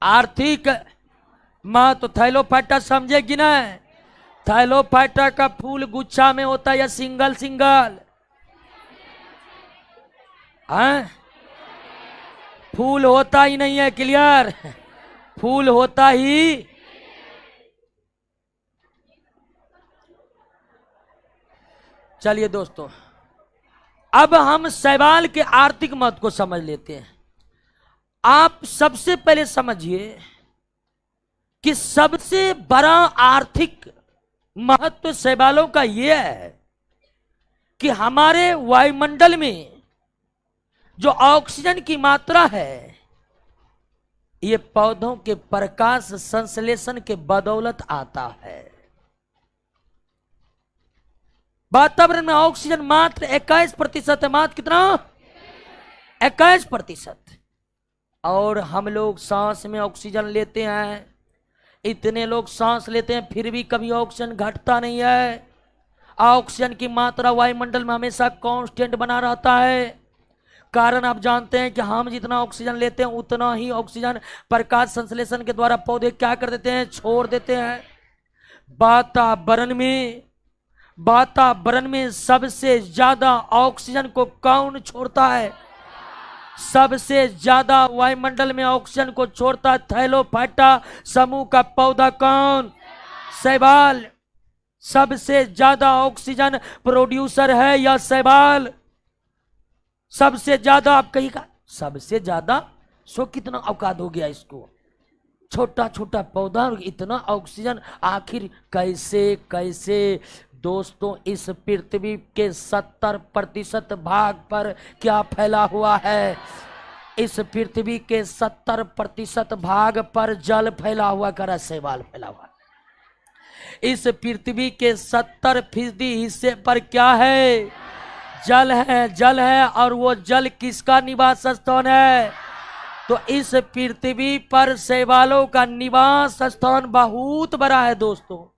आर्थिक महत्व थैलोफाइटा समझेगी ना? थैलोफाइटा का फूल गुच्छा में होता है या सिंगल सिंगल? हैं? फूल होता ही नहीं है। क्लियर? फूल होता ही। चलिए दोस्तों, अब हम शैवाल के आर्थिक महत्व को समझ लेते हैं। आप सबसे पहले समझिए कि सबसे बड़ा आर्थिक महत्व शैवालों का यह है कि हमारे वायुमंडल में जो ऑक्सीजन की मात्रा है, ये पौधों के प्रकाश संश्लेषण के बदौलत आता है। वातावरण में ऑक्सीजन मात्र 21% है। मात्र कितना? 21%। और हम लोग सांस में ऑक्सीजन लेते हैं। इतने लोग सांस लेते हैं, फिर भी कभी ऑक्सीजन घटता नहीं है। ऑक्सीजन की मात्रा वायुमंडल में हमेशा कांस्टेंट बना रहता है। कारण आप जानते हैं कि हम जितना ऑक्सीजन लेते हैं उतना ही ऑक्सीजन प्रकाश संश्लेषण के द्वारा पौधे क्या कर देते हैं? छोड़ देते हैं। वातावरण में सबसे ज्यादा ऑक्सीजन को कौन छोड़ता है? सबसे ज्यादा वायुमंडल में ऑक्सीजन को छोड़ता है थैलोफाइटा समूह का पौधा। कौन? शैवाल। सबसे ज्यादा ऑक्सीजन प्रोड्यूसर है या शैवाल? सबसे ज्यादा। आप कहिएगा सबसे ज्यादा, सो कितना औकात हो गया इसको? छोटा छोटा पौधा और इतना ऑक्सीजन, आखिर कैसे? दोस्तों, इस पृथ्वी के 70% भाग पर क्या फैला हुआ है? इस पृथ्वी के 70% भाग पर जल फैला हुआ, करा शैवाल फैला हुआ। इस पृथ्वी के 70% हिस्से पर क्या है? जल है। और वो जल किसका निवास स्थान है? तो इस पृथ्वी पर शैवालों का निवास स्थान बहुत बड़ा है दोस्तों।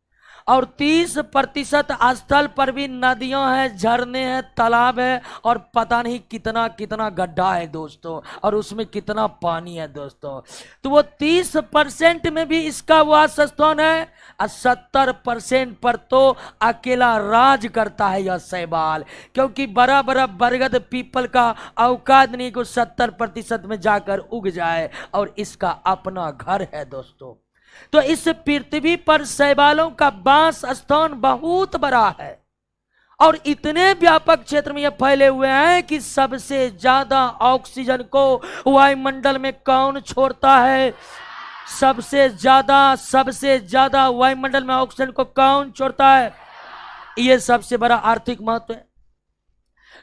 और 30% स्थल पर भी नदियां हैं, झरने हैं, तालाब है, और पता नहीं कितना कितना गड्ढा है दोस्तों, और उसमें कितना पानी है दोस्तों। तो वो 30% में भी इसका वास स्थान है, और 70% पर तो अकेला राज करता है यह शैवाल। क्योंकि बड़ा बड़ा बरगद पीपल का औकात नहीं को 70% में जाकर उग जाए, और इसका अपना घर है दोस्तों। तो इस पृथ्वी पर शैवालों का वास स्थान बहुत बड़ा है, और इतने व्यापक क्षेत्र में ये फैले हुए हैं कि सबसे ज्यादा ऑक्सीजन को वायुमंडल में कौन छोड़ता है? सबसे ज्यादा वायुमंडल में ऑक्सीजन को कौन छोड़ता है? ये सबसे बड़ा आर्थिक महत्व है।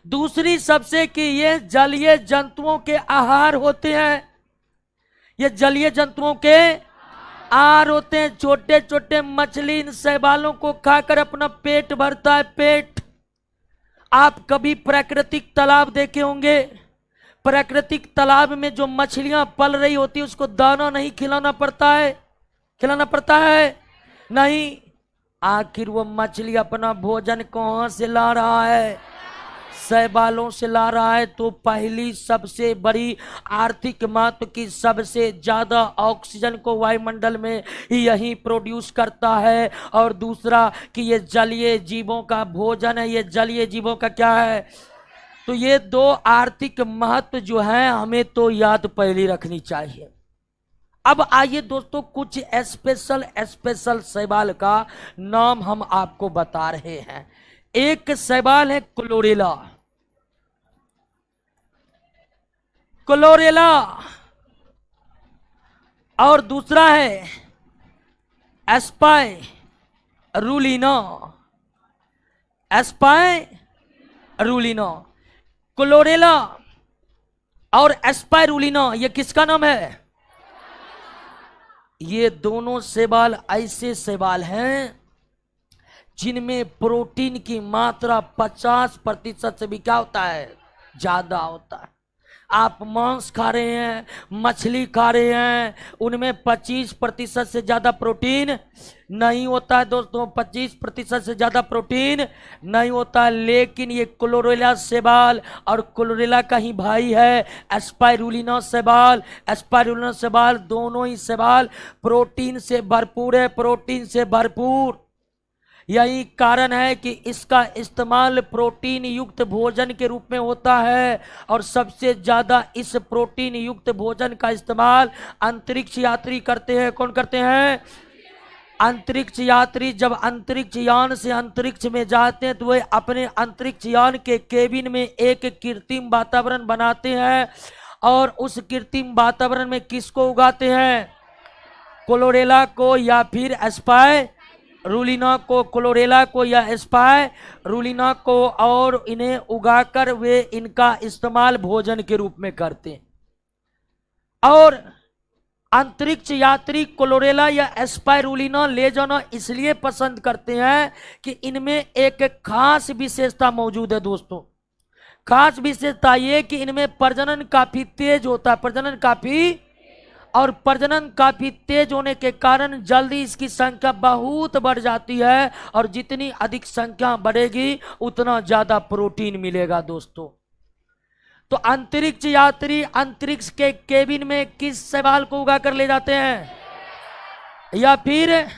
दूसरी सबसे कि ये जलीय जंतुओं के आहार होते हैं। ये जलीय जंतुओं के आहार होते हैं। छोटे छोटे मछली इन शैवालों को खाकर अपना पेट भरता है। पेट। आप कभी प्राकृतिक तालाब देखे होंगे। प्राकृतिक तालाब में जो मछलियां पल रही होती है उसको दाना नहीं खिलाना पड़ता है? नहीं। आखिर वो मछली अपना भोजन कहां से ला रहा है? शैवालों से ला रहा है। तो पहली सबसे बड़ी आर्थिक महत्व की सबसे ज्यादा ऑक्सीजन को वायुमंडल में यही प्रोड्यूस करता है। और दूसरा कि ये जलीय जीवों का भोजन है। ये जलीय जीवों का क्या है? तो ये दो आर्थिक महत्व जो है हमें तो याद पहले रखनी चाहिए। अब आइए दोस्तों, कुछ स्पेशल शैवाल का नाम हम आपको बता रहे हैं। एक शैवाल है क्लोरेला, और दूसरा है एस्पाइरुलिना। क्लोरेला और एस्पाइरुलिना, ये किसका नाम है? ये दोनों शैवाल ऐसे शैवाल हैं जिनमें प्रोटीन की मात्रा 50% से भी क्या होता है, ज्यादा होता है। आप मांस खा रहे हैं, मछली खा रहे हैं, उनमें 25% से ज्यादा प्रोटीन नहीं होता है दोस्तों, 25% से ज्यादा प्रोटीन नहीं होता है। लेकिन ये क्लोरेला शैवाल और क्लोरेला का ही भाई है एस्पाइरुलिना शैवाल, एस्पाइरुलिना शैवाल, दोनों ही शैवाल प्रोटीन से भरपूर है, प्रोटीन से भरपूर। यही कारण है कि इसका इस्तेमाल प्रोटीन युक्त भोजन के रूप में होता है और सबसे ज्यादा इस प्रोटीन युक्त भोजन का इस्तेमाल अंतरिक्ष यात्री करते हैं। कौन करते हैं? अंतरिक्ष यात्री। जब अंतरिक्ष यान से अंतरिक्ष में जाते हैं तो वे अपने अंतरिक्ष यान के केबिन में एक कृत्रिम वातावरण बनाते हैं और उस कृत्रिम वातावरण में किसको उगाते हैं? क्लोरेला को या फिर एस्पाइरुलिना को, क्लोरेला को या एस्पाइरुलिना को, और इन्हें उगाकर वे इनका इस्तेमाल भोजन के रूप में करते हैं। और अंतरिक्ष यात्री क्लोरेला या एस्पाइरुलिना ले जाना इसलिए पसंद करते हैं कि इनमें एक खास विशेषता मौजूद है दोस्तों। खास विशेषता ये कि इनमें प्रजनन काफी तेज होता है, प्रजनन काफी तेज होने के कारण जल्दी इसकी संख्या बहुत बढ़ जाती है और जितनी अधिक संख्या बढ़ेगी उतना ज्यादा प्रोटीन मिलेगा दोस्तों। तो अंतरिक्ष यात्री अंतरिक्ष के केबिन में किस शैवाल को उगा कर ले जाते हैं? या फिर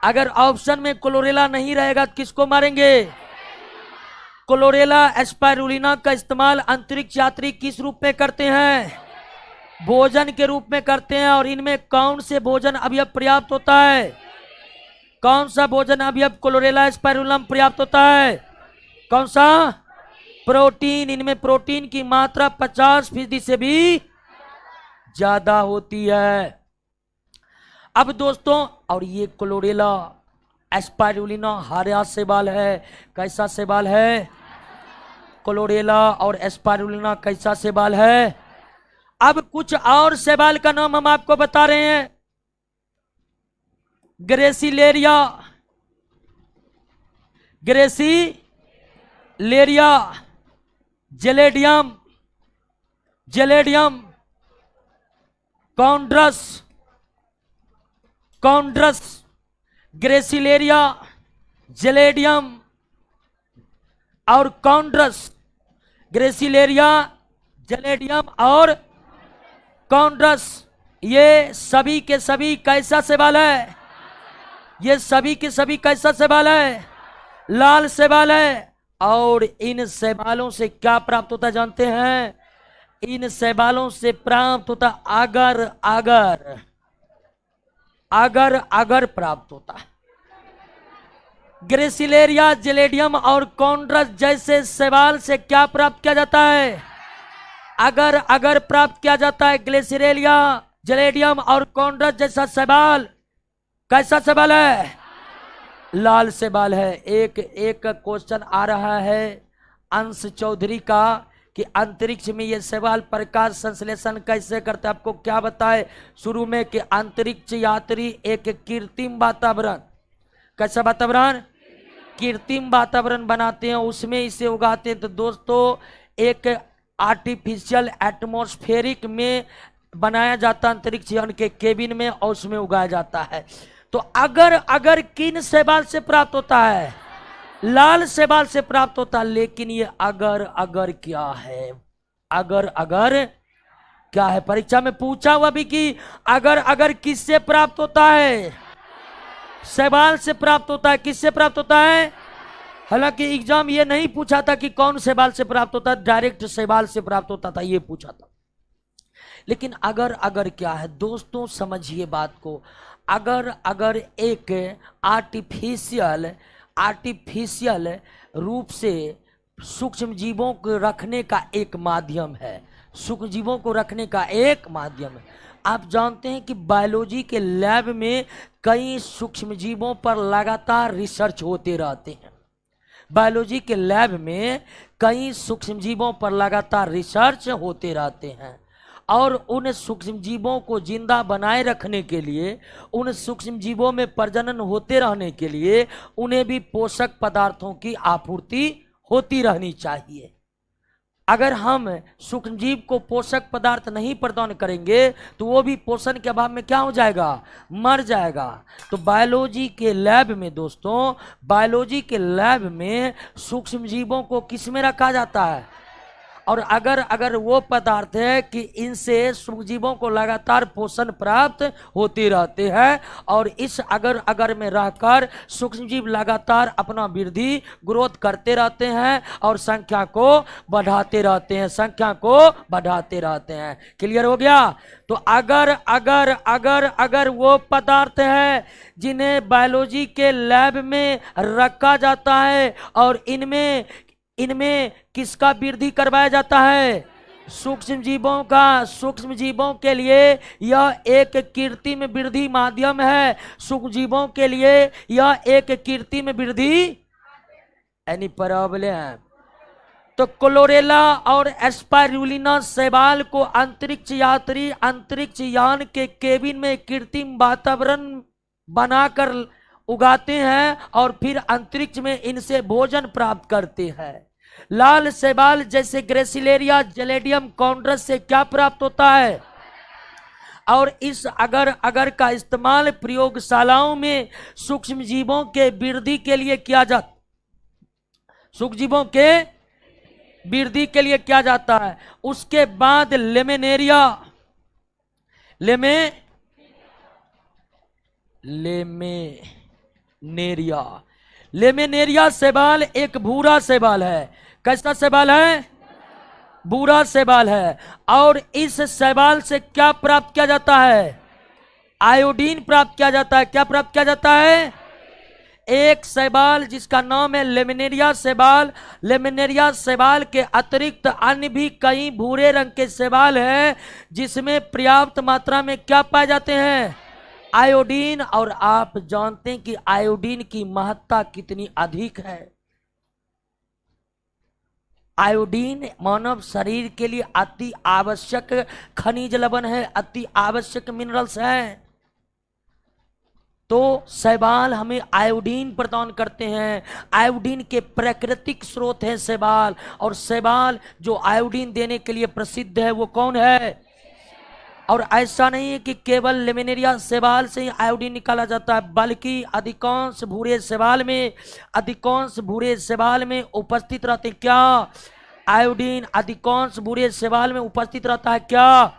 अगर ऑप्शन में क्लोरेला नहीं रहेगा तो किसको मारेंगे? क्लोरेला एस्पाइरुलिना का इस्तेमाल अंतरिक्ष यात्री किस रूप में करते हैं? भोजन के रूप में करते हैं। और इनमें कौन से भोजन अवयव पर्याप्त होता है? कौन सा भोजन अवयव क्लोरेला एस्पाइरुलिना में पर्याप्त होता है? कौन सा? प्रोटीन। इनमें प्रोटीन की मात्रा 50% से भी ज्यादा होती है। अब दोस्तों, और ये क्लोरेला एस्पाइरुलिना हरा शैवाल है। कैसा शैवाल है? क्लोरेला और एस्पाइरुलिना कैसा शैवाल है? अब कुछ और शैवाल का नाम हम आपको बता रहे हैं। Gracilaria, gracilaria, gelidium, gelidium, chondrus, chondrus, gracilaria, gelidium और कॉन्ड्रस। ग्रेसिलेरिया, जेलेडियम और कॉन्ड्रस, ये सभी के सभी कैसा शैवाल है? ये सभी के सभी कैसा शैवाल है? लाल शैवाल है। और इन शैवालों से क्या प्राप्त होता है जानते हैं? इन शैवालों से प्राप्त होता अगर अगर अगर अगर प्राप्त होता है। ग्रेसिलेरिया, जेलेडियम और कॉन्ड्रस जैसे शैवाल से क्या प्राप्त किया जाता है? अगर अगर प्राप्त किया जाता है। ग्लेसिलेरिया, जेलेडियम और कॉन्ड्रस जैसा शैवाल कैसा शैवाल है? लाल शैवाल है। एक क्वेश्चन आ रहा है अंश चौधरी का कि अंतरिक्ष में ये शैवाल प्रकाश संश्लेषण कैसे करते हैं। आपको क्या बताए शुरू में कि अंतरिक्ष यात्री एक कृत्रिम वातावरण, कैसा वातावरण? कृत्रिम वातावरण बनाते हैं, उसमें इसे उगाते हैं। तो दोस्तों, एक आर्टिफिशियल एटमॉस्फेरिक में बनाया जाता है अंतरिक्ष यान के केबिन में और उसमें उगाया जाता है। तो अगर अगर किन शैवाल से प्राप्त होता है? लाल शैवाल से प्राप्त होता है। लेकिन ये अगर अगर क्या है? अगर अगर क्या है? परीक्षा में पूछा हुआ भी कि अगर अगर किससे प्राप्त होता है? शैवाल से प्राप्त होता है। किससे प्राप्त होता है? हालांकि एग्जाम ये नहीं पूछा था कि कौन शैवाल से प्राप्त होता है, डायरेक्ट शैवाल से प्राप्त होता था, ये पूछा था। लेकिन अगर अगर क्या है दोस्तों, समझिए बात को। अगर अगर एक आर्टिफिशियल रूप से सूक्ष्म जीवों को रखने का एक माध्यम है, सूक्ष्म जीवों को रखने का एक माध्यम है। आप जानते हैं कि बायोलॉजी के लैब में कई सूक्ष्म जीवों पर लगातार रिसर्च होते रहते हैं। बायोलॉजी के लैब में कई सूक्ष्म जीवों पर लगातार रिसर्च होते रहते हैं और उन सूक्ष्म जीवों को जिंदा बनाए रखने के लिए, उन सूक्ष्म जीवों में प्रजनन होते रहने के लिए उन्हें भी पोषक पदार्थों की आपूर्ति होती रहनी चाहिए। अगर हम सूक्ष्म जीव को पोषक पदार्थ नहीं प्रदान करेंगे तो वो भी पोषण के अभाव में क्या हो जाएगा, मर जाएगा। तो बायोलॉजी के लैब में दोस्तों, बायोलॉजी के लैब में सूक्ष्म जीवों को किस में रखा जाता है, और अगर वो पदार्थ है कि इनसे सूक्ष्मजीवों को लगातार पोषण प्राप्त होते रहते हैं, और इस अगर में रहकर सूक्ष्मजीव लगातार अपना वृद्धि ग्रोथ करते रहते हैं और संख्या को बढ़ाते रहते हैं, संख्या को बढ़ाते रहते हैं। क्लियर हो गया? तो अगर वो पदार्थ है जिन्हें बायोलॉजी के लैब में रखा जाता है और इनमें किसका वृद्धि करवाया जाता है, सूक्ष्म जीवों का। सूक्ष्म जीवों के लिए यह एक कृत्रिम वृद्धि माध्यम है, सूक्ष्म जीवों के लिए यह एक कृत्रिम वृद्धि एनी प्रॉब्लम। तो क्लोरेला और एस्पाइरुलिना शैवाल को अंतरिक्ष यात्री अंतरिक्ष यान के केबिन में कृत्रिम वातावरण बनाकर उगाते हैं और फिर अंतरिक्ष में इनसे भोजन प्राप्त करते हैं। लाल शैवाल जैसे ग्रेसिलेरिया जेलेडियम कॉन्ड्रस से क्या प्राप्त होता है, और इस अगर का इस्तेमाल प्रयोगशालाओं में सूक्ष्म जीवों के वृद्धि के लिए किया जाता, सूक्ष्म जीवों के वृद्धि के लिए किया जाता है। उसके बाद लेमेनेरिया शैवाल एक भूरा शैवाल है। कैसा शैवाल है? भूरा शैवाल है। और इस शैवाल से क्या प्राप्त किया जाता है? आयोडीन प्राप्त किया जाता है। क्या प्राप्त किया जाता है? एक शैवाल जिसका नाम है लेमिनेरिया शैवाल। लेमिनेरिया शैवाल के अतिरिक्त अन्य भी कई भूरे रंग के शैवाल हैं जिसमें पर्याप्त मात्रा में क्या पाए जाते हैं? आयोडीन। और आप जानते हैं कि आयोडीन की महत्ता कितनी अधिक है। आयोडीन मानव शरीर के लिए अति आवश्यक खनिज लवण है, अति आवश्यक मिनरल्स हैं। तो शैवाल हमें आयोडीन प्रदान करते हैं। आयोडीन के प्राकृतिक स्रोत है शैवाल, और शैवाल जो आयोडीन देने के लिए प्रसिद्ध है वो कौन है? और ऐसा नहीं है कि केवल लेमिनेरिया शैवाल से ही आयोडीन निकाला जाता है, बल्कि अधिकांश भूरे शैवाल में उपस्थित रहते क्या? आयोडीन। अधिकांश भूरे शैवाल में उपस्थित रहता है क्या?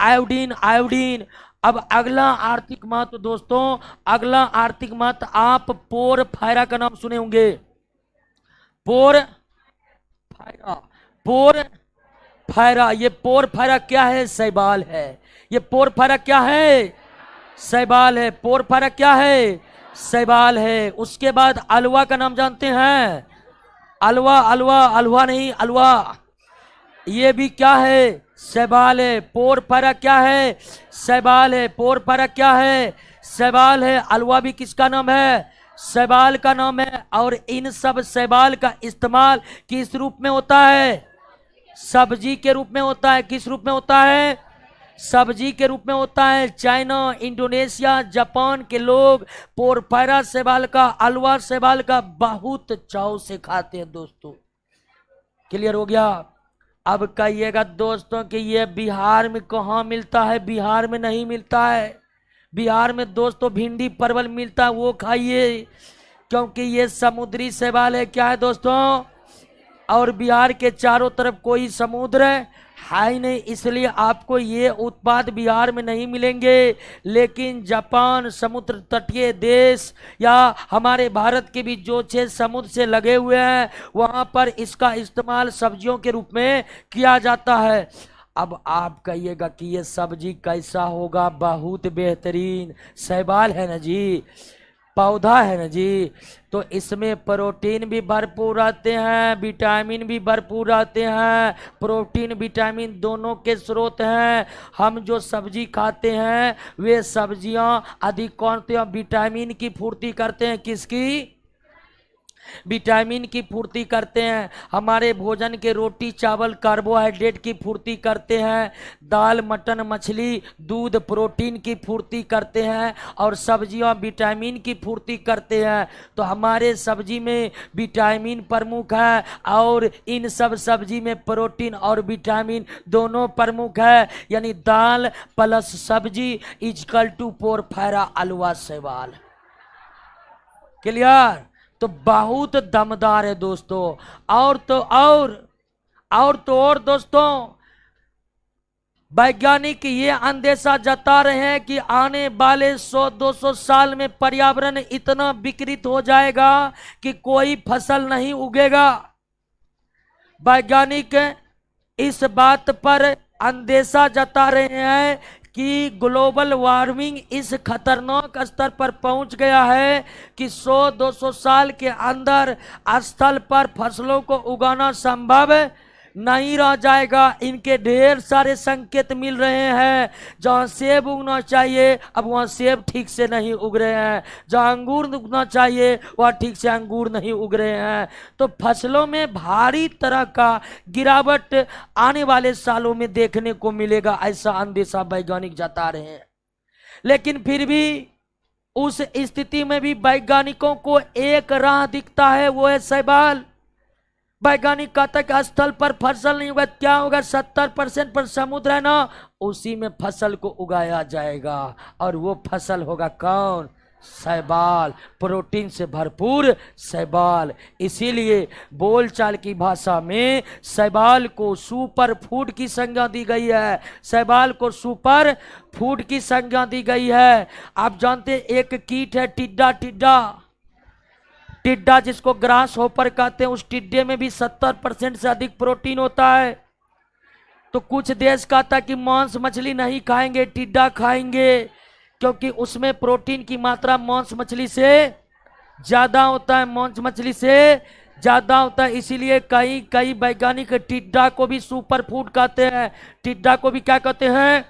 आयोडीन। अब अगला आर्थिक महत्व दोस्तों, अगला आर्थिक महत्व आप पोरफायरा का नाम सुने होंगे। पोरफायरा, ये पोरफायरा क्या है? शैवाल है। ये पोरफायरा क्या है? शैवाल है। पोरफायरा क्या है? शैवाल है। उसके बाद अलवा का नाम जानते हैं? अलवा नहीं, अलवा, ये भी क्या है? शैवाल है। पोरफायरा क्या है? शैवाल है। पोरफायरा क्या है? शैवाल है। अलवा भी किसका नाम है? शैवाल का नाम है। और इन सब शैवाल का इस्तेमाल किस रूप में होता है? सब्जी के रूप में होता है। किस रूप में होता है? सब्जी के रूप में होता है। चाइना, इंडोनेशिया, जापान के लोग पोरफायरा शैवाल का, अलवा शैवाल का बहुत चाव से खाते हैं दोस्तों। क्लियर हो गया? अब कहिएगा दोस्तों कि ये बिहार में कहाँ मिलता है? बिहार में नहीं मिलता है। बिहार में दोस्तों भिंडी परवल मिलता है, वो खाइए, क्योंकि ये समुद्री शैवाल है। क्या है दोस्तों? और बिहार के चारों तरफ कोई समुद्र है ही नहीं, इसलिए आपको ये उत्पाद बिहार में नहीं मिलेंगे। लेकिन जापान, समुद्र तटीय देश, या हमारे भारत के भी जो 6 समुद्र से लगे हुए हैं, वहां पर इसका इस्तेमाल सब्जियों के रूप में किया जाता है। अब आप कहिएगा कि ये सब्जी कैसा होगा? बहुत बेहतरीन शैवाल है ना जी, पौधा है ना जी। तो इसमें प्रोटीन भी भरपूर रहते हैं, विटामिन भी भरपूर रहते हैं। प्रोटीन विटामिन दोनों के स्रोत हैं। हम जो सब्जी खाते हैं वे सब्जियां अधिकांशतः विटामिन की पूर्ति करते हैं। किसकी? विटामिन की पूर्ति करते हैं। हमारे भोजन के रोटी चावल कार्बोहाइड्रेट की पूर्ति करते हैं। दाल मटन मछली दूध प्रोटीन की पूर्ति करते हैं। और सब्जियां विटामिन की पूर्ति करते हैं। तो हमारे सब्जी में विटामिन प्रमुख है और इन सब सब्जी में प्रोटीन और विटामिन दोनों प्रमुख है। यानी दाल प्लस सब्जी इजकल टू पोरफेरा अलवा शैवाल। क्लियर? तो बहुत दमदार है दोस्तों। और दोस्तों, वैज्ञानिक ये अंदेशा जता रहे हैं कि आने वाले 100-200 साल में पर्यावरण इतना विकृत हो जाएगा कि कोई फसल नहीं उगेगा। वैज्ञानिक इस बात पर अंदेशा जता रहे हैं कि ग्लोबल वार्मिंग इस खतरनाक स्तर पर पहुंच गया है कि 100-200 साल के अंदर स्थल पर फसलों को उगाना संभव नहीं रह जाएगा। इनके ढेर सारे संकेत मिल रहे हैं। जहां सेब उगना चाहिए अब वहां सेब ठीक से नहीं उग रहे हैं। जहां अंगूर उगना चाहिए वहां ठीक से अंगूर नहीं उग रहे हैं। तो फसलों में भारी तरह का गिरावट आने वाले सालों में देखने को मिलेगा, ऐसा अंदेशा वैज्ञानिक जता रहे हैं। लेकिन फिर भी उस स्थिति में भी वैज्ञानिकों को एक राह दिखता है, वो है शैवाल। वैज्ञानिक कहता है कि स्थल पर फसल नहीं होगा, क्या होगा? 70% पर समुद्र है ना, उसी में फसल को उगाया जाएगा। और वो फसल होगा कौन? शैवाल, प्रोटीन से भरपूर शैवाल। इसीलिए बोलचाल की भाषा में शैवाल को सुपर फूड की संज्ञा दी गई है। शैवाल को सुपर फूड की संज्ञा दी गई है। आप जानते एक कीट है टिड्डा जिसको ग्रास होपर कहते हैं। उस टिड्डे में भी 70% से अधिक प्रोटीन होता है। तो कुछ देश कहता है कि मांस मछली नहीं खाएंगे, टिड्डा खाएंगे, क्योंकि उसमें प्रोटीन की मात्रा मांस मछली से ज्यादा होता है। मांस मछली से ज्यादा होता है। इसीलिए कई वैज्ञानिक टिड्डा को भी सुपर फूड कहते हैं। टिड्डा को भी क्या कहते हैं?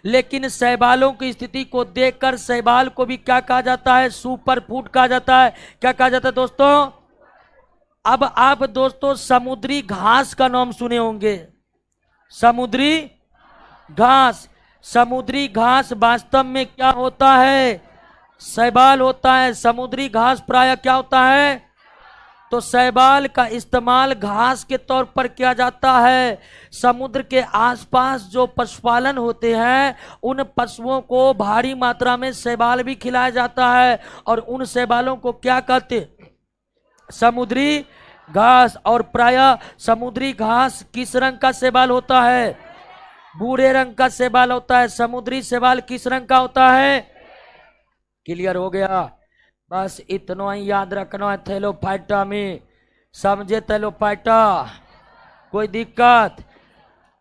लेकिन शैवालों की स्थिति को देखकर शैवाल को भी क्या कहा जाता है? सुपर फूड कहा जाता है। क्या कहा जाता है दोस्तों? अब आप दोस्तों समुद्री घास का नाम सुने होंगे। समुद्री घास। समुद्री घास वास्तव में क्या होता है? शैवाल होता है। समुद्री घास प्रायः क्या होता है? तो शैवाल का इस्तेमाल घास के तौर पर किया जाता है। समुद्र के आसपास जो पशुपालन होते हैं उन पशुओं को भारी मात्रा में शैवाल भी खिलाया जाता है। और उन शैवालों को क्या कहते? समुद्री घास। और प्रायः समुद्री घास किस रंग का शैवाल होता है? भूरे रंग का शैवाल होता है। समुद्री शैवाल किस रंग का होता है? क्लियर हो गया? बस इतना ही याद रखना है। थैलोफाइटा में समझे? थैलोफाइटा कोई दिक्कत?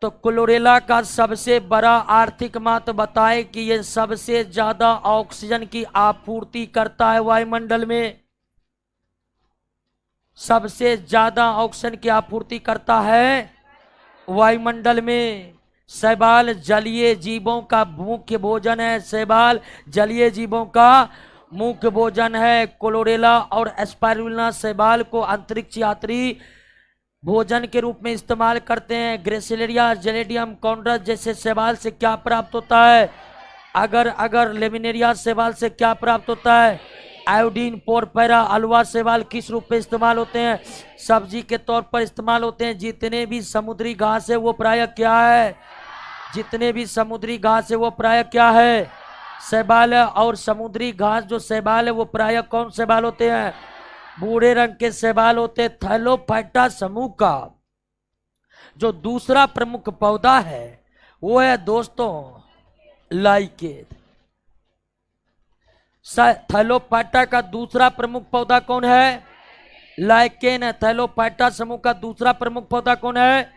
तो क्लोरेला का सबसे बड़ा आर्थिक महत्व बताए कि ये सबसे ज्यादा ऑक्सीजन की आपूर्ति करता है वायुमंडल में। सबसे ज्यादा ऑक्सीजन की आपूर्ति करता है वायुमंडल में। शैवाल जलीय जीवों का मुख्य भोजन है। शैवाल जलीय जीवों का मुख्य भोजन है। क्लोरेला और एस्पाइरुलिना शैवाल को अंतरिक्ष यात्री भोजन के रूप में इस्तेमाल करते हैं। ग्रेसिलेरिया जेलेडियम कॉन्ड्रस जैसे शैवाल से क्या प्राप्त होता है? अगर लेमिनेरिया शैवाल से क्या प्राप्त होता है? आयोडीन। पोरफेरा अलवा शैवाल किस रूप में इस्तेमाल होते हैं? सब्जी के तौर पर इस्तेमाल होते हैं। जितने भी समुद्री घास है वो प्रायः क्या है? जितने भी समुद्री घास है वो प्रायः क्या है? शैवाल है। और समुद्री घास जो शैवाल है वो प्रायः कौन शैवाल होते हैं? भूरे रंग के शैवाल होते हैं। थैलोफाइटा समूह का जो दूसरा प्रमुख पौधा है वो है दोस्तों लाइकेन। थैलोफाइटा का दूसरा प्रमुख पौधा कौन है? लाइकेन है। थैलोफाइटा समूह का दूसरा प्रमुख पौधा कौन है?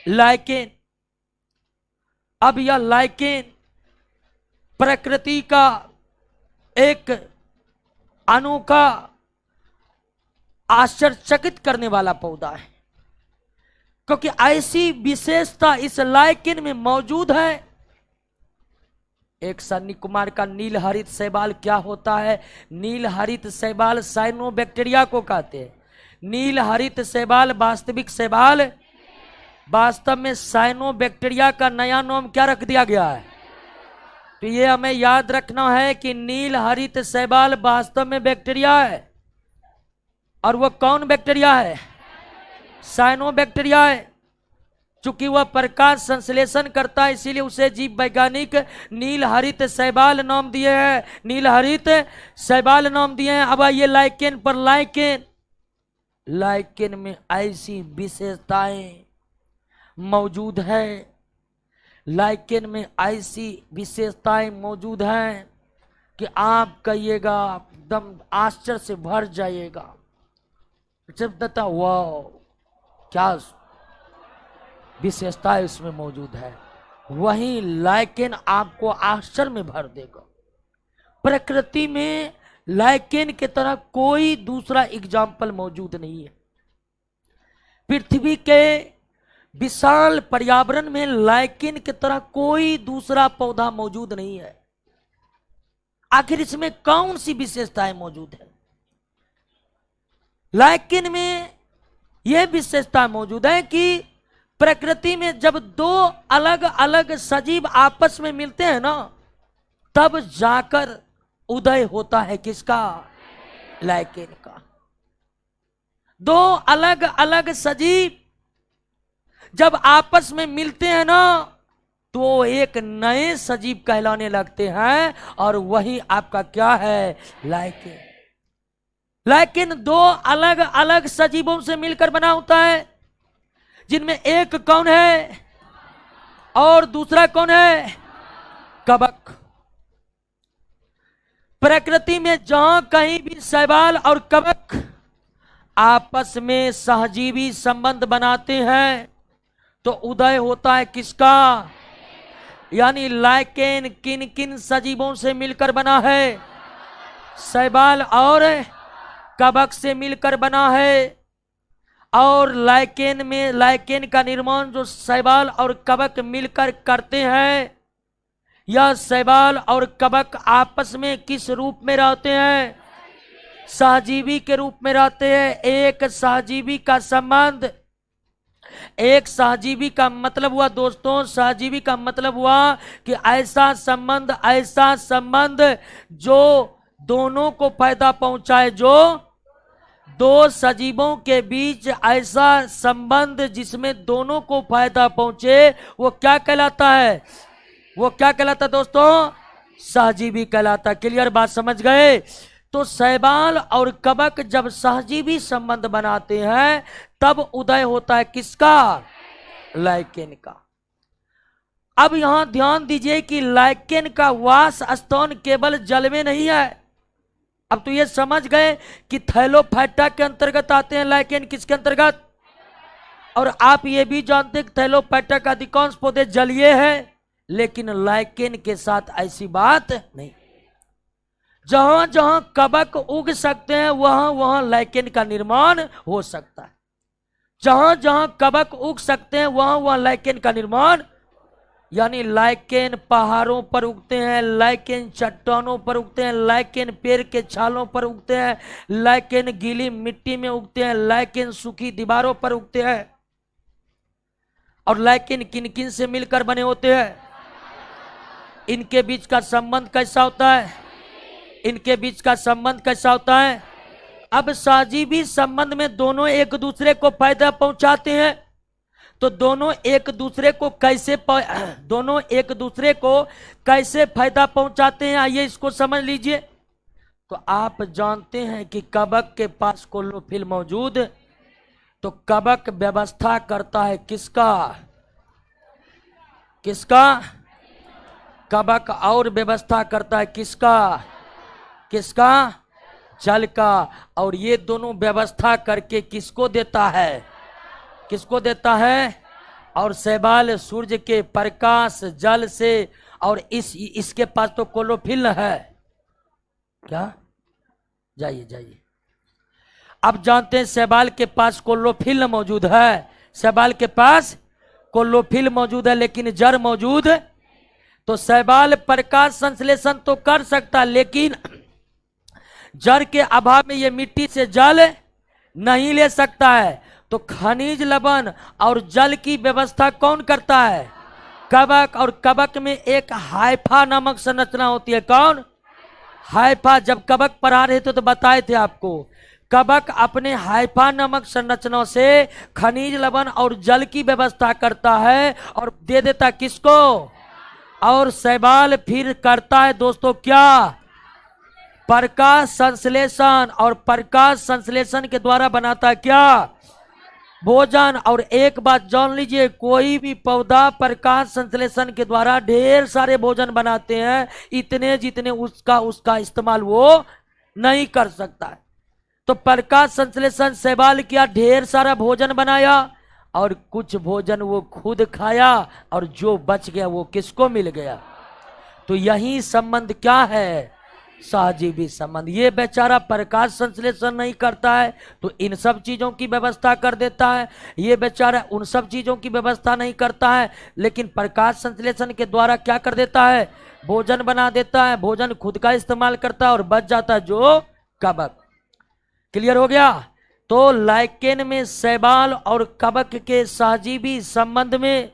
लाइकेन। अब यह लाइकेन प्रकृति का एक अनोखा आश्चर्यचकित करने वाला पौधा है, क्योंकि ऐसी विशेषता इस लाइकेन में मौजूद है एक सन्नी कुमार का नील हरित शैवाल क्या होता है? नील हरित शैवाल साइनोबैक्टीरिया को कहते हैं। नील हरित शैवाल वास्तविक शैवाल, वास्तव में साइनोबैक्टीरिया का नया नाम क्या रख दिया गया है? तो ये हमें याद रखना है कि नील हरित शैवाल वास्तव में बैक्टीरिया है। और वो कौन बैक्टीरिया है? साइनोबैक्टीरिया है। चूंकि वह प्रकाश संश्लेषण करता है, इसीलिए उसे जीव वैज्ञानिक नील हरित शैवाल नाम दिए हैं। नील हरित शैवाल नाम दिए हैं। अब आइए लाइकेन पर। लाइकेन में ऐसी विशेषताएं मौजूद है, लाइकेन में ऐसी विशेषताएं मौजूद हैं कि आप कहिएगा, एकदम आश्चर्य से भर जाइएगा। जब कहता वाह क्या विशेषताएं इसमें मौजूद है, वहीं लाइकेन आपको आश्चर्य में भर देगा। प्रकृति में लाइकेन की तरह कोई दूसरा एग्जाम्पल मौजूद नहीं है। पृथ्वी के विशाल पर्यावरण में लाइकेन की तरह कोई दूसरा पौधा मौजूद नहीं है। आखिर इसमें कौन सी विशेषताएं मौजूद है? लाइकेन में यह विशेषता मौजूद है कि प्रकृति में जब दो अलग अलग सजीव आपस में मिलते हैं ना, तब जाकर उदय होता है किसका? लाइकेन का। दो अलग अलग सजीव जब आपस में मिलते हैं ना, तो एक नए सजीव कहलाने लगते हैं, और वही आपका क्या है? लाइकेन। लाइकेन दो अलग अलग सजीवों से मिलकर बना होता है, जिनमें एक कौन है और दूसरा कौन है? कवक। प्रकृति में जहां कहीं भी शैवाल और कवक आपस में सहजीवी संबंध बनाते हैं, तो उदय होता है किसका? यानी लाइकेन किन किन सजीवों से मिलकर बना है? शैवाल और कवक से मिलकर बना है। और लाइकेन में, लाइकेन का निर्माण जो शैवाल और कवक मिलकर करते हैं, यह शैवाल और कवक आपस में किस रूप में रहते हैं? सहजीवी के रूप में रहते हैं। एक सहजीवी का संबंध, एक सहजीवी का मतलब हुआ दोस्तों, सहजीवी का मतलब हुआ कि ऐसा संबंध जो दोनों को फायदा पहुंचाए। जो दो सजीवों के बीच ऐसा संबंध जिसमें दोनों को फायदा पहुंचे, वो क्या कहलाता है? वो क्या कहलाता है दोस्तों? सहजीवी कहलाता। क्लियर बात समझ गए? तो शैवाल और कवक जब सहजीवी संबंध बनाते हैं, तब उदय होता है किसका? लाइकेन का। अब यहां ध्यान दीजिए कि लाइकेन का वास स्थान केवल जल में नहीं है। अब तो ये समझ गए कि थैलोफाइटा के अंतर्गत आते हैं लाइकेन। किसके अंतर्गत? और आप ये भी जानते हैं कि थैलोफाइटा का अधिकांश पौधे जलीय है, लेकिन लाइकेन के साथ ऐसी बात नहीं। जहां जहां कवक उग सकते हैं, वहां वहां लाइकेन का निर्माण हो सकता है। जहां जहां कवक उग सकते हैं, वहां वहां लाइकेन का निर्माण। यानी लाइकेन पहाड़ों पर उगते हैं, लाइकेन चट्टानों पर उगते हैं, लाइकेन पेड़ के छालों पर उगते हैं, लाइकेन गीली मिट्टी में उगते हैं, लाइकेन सूखी दीवारों पर उगते हैं। और लाइकेन किन किन से मिलकर बने होते हैं? इनके बीच का संबंध कैसा होता है? इनके बीच का संबंध कैसा होता है? अब सहजीवी संबंध में दोनों एक दूसरे को फायदा पहुंचाते हैं, तो दोनों एक दूसरे को कैसे फायदा पहुंचाते हैं, आइए इसको समझ लीजिए। तो आप जानते हैं कि कवक के पास क्लोरोफिल मौजूद, तो कवक व्यवस्था करता है किसका? किसका? कवक और व्यवस्था करता है किसका? किसका? जल का। और ये दोनों व्यवस्था करके किसको देता है? किसको देता है? और शैवाल सूर्य के प्रकाश जल से, और इसके पास तो क्लोरोफिल है। क्या? जाइए जाइए। अब जानते हैं शैवाल के पास क्लोरोफिल मौजूद है। शैवाल के पास क्लोरोफिल मौजूद है, लेकिन जड़ मौजूद। तो शैवाल प्रकाश संश्लेषण तो कर सकता, लेकिन जल के अभाव में ये मिट्टी से जल नहीं ले सकता है। तो खनिज लवण और जल की व्यवस्था कौन करता है? कवक। और कवक में एक हाइफा नामक संरचना होती है। कौन? हाइफा। जब कवक पढ़ा रहे थे तो बताए थे आपको, कवक अपने हाइफा नामक संरचनाओं से खनिज लवण और जल की व्यवस्था करता है और दे देता किसको? और शैवाल फिर करता है दोस्तों क्या? प्रकाश संश्लेषण। और प्रकाश संश्लेषण के द्वारा बनाता है क्या? भोजन। और एक बात जान लीजिए, कोई भी पौधा प्रकाश संश्लेषण के द्वारा ढेर सारे भोजन बनाते हैं, इतने जितने उसका इस्तेमाल वो नहीं कर सकता है। तो प्रकाश संश्लेषण शैवाल किया, ढेर सारा भोजन बनाया और कुछ भोजन वो खुद खाया और जो बच गया वो किसको मिल गया? तो यही संबंध क्या है? सहजीवी संबंध। ये बेचारा प्रकाश संश्लेषण नहीं करता है तो इन सब चीजों की व्यवस्था कर देता है, ये बेचारा उन सब चीजों की व्यवस्था नहीं करता है, लेकिन प्रकाश संश्लेषण के द्वारा क्या कर देता है? भोजन बना देता है, भोजन खुद का इस्तेमाल करता है और बच जाता है जो कवक। क्लियर हो गया? तो लाइकेन में शैवाल और कवक के सहजीवी संबंध में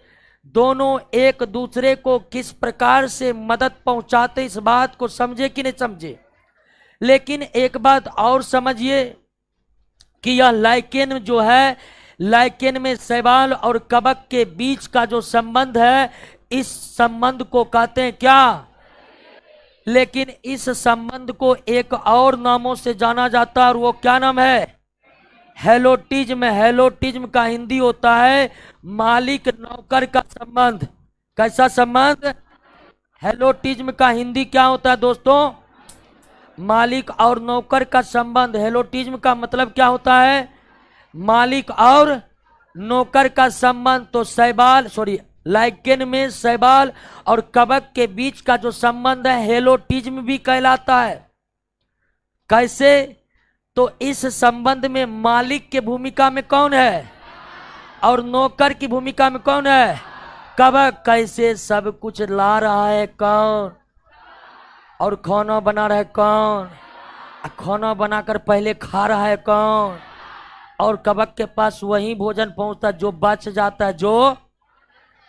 दोनों एक दूसरे को किस प्रकार से मदद पहुंचाते, इस बात को समझे कि नहीं समझे? लेकिन एक बात और समझिए कि यह लाइकेन जो है, लाइकेन में शैवाल और कवक के बीच का जो संबंध है, इस संबंध को कहते हैं क्या? लेकिन इस संबंध को एक और नामों से जाना जाता है और वो क्या नाम है? हेलोटिज्म। हेलोटिज्म का हिंदी होता है मालिक नौकर का संबंध। कैसा संबंध? हेलोटिज्म का हिंदी क्या होता है दोस्तों? मालिक और नौकर का संबंध। हेलोटिज्म का मतलब क्या होता है? मालिक और नौकर का संबंध। तो शैवाल लाइकेन में शैवाल और कवक के बीच का जो संबंध है हेलोटिज्म भी कहलाता है। कैसे? तो इस संबंध में मालिक के भूमिका में कौन है और नौकर की भूमिका में कौन है? कवक। कैसे? सब कुछ ला रहा है कौन और खाना बना रहा है कौन? खाना बनाकर पहले खा रहा है कौन? और कवक के पास वही भोजन पहुंचता जो बच जाता है जो।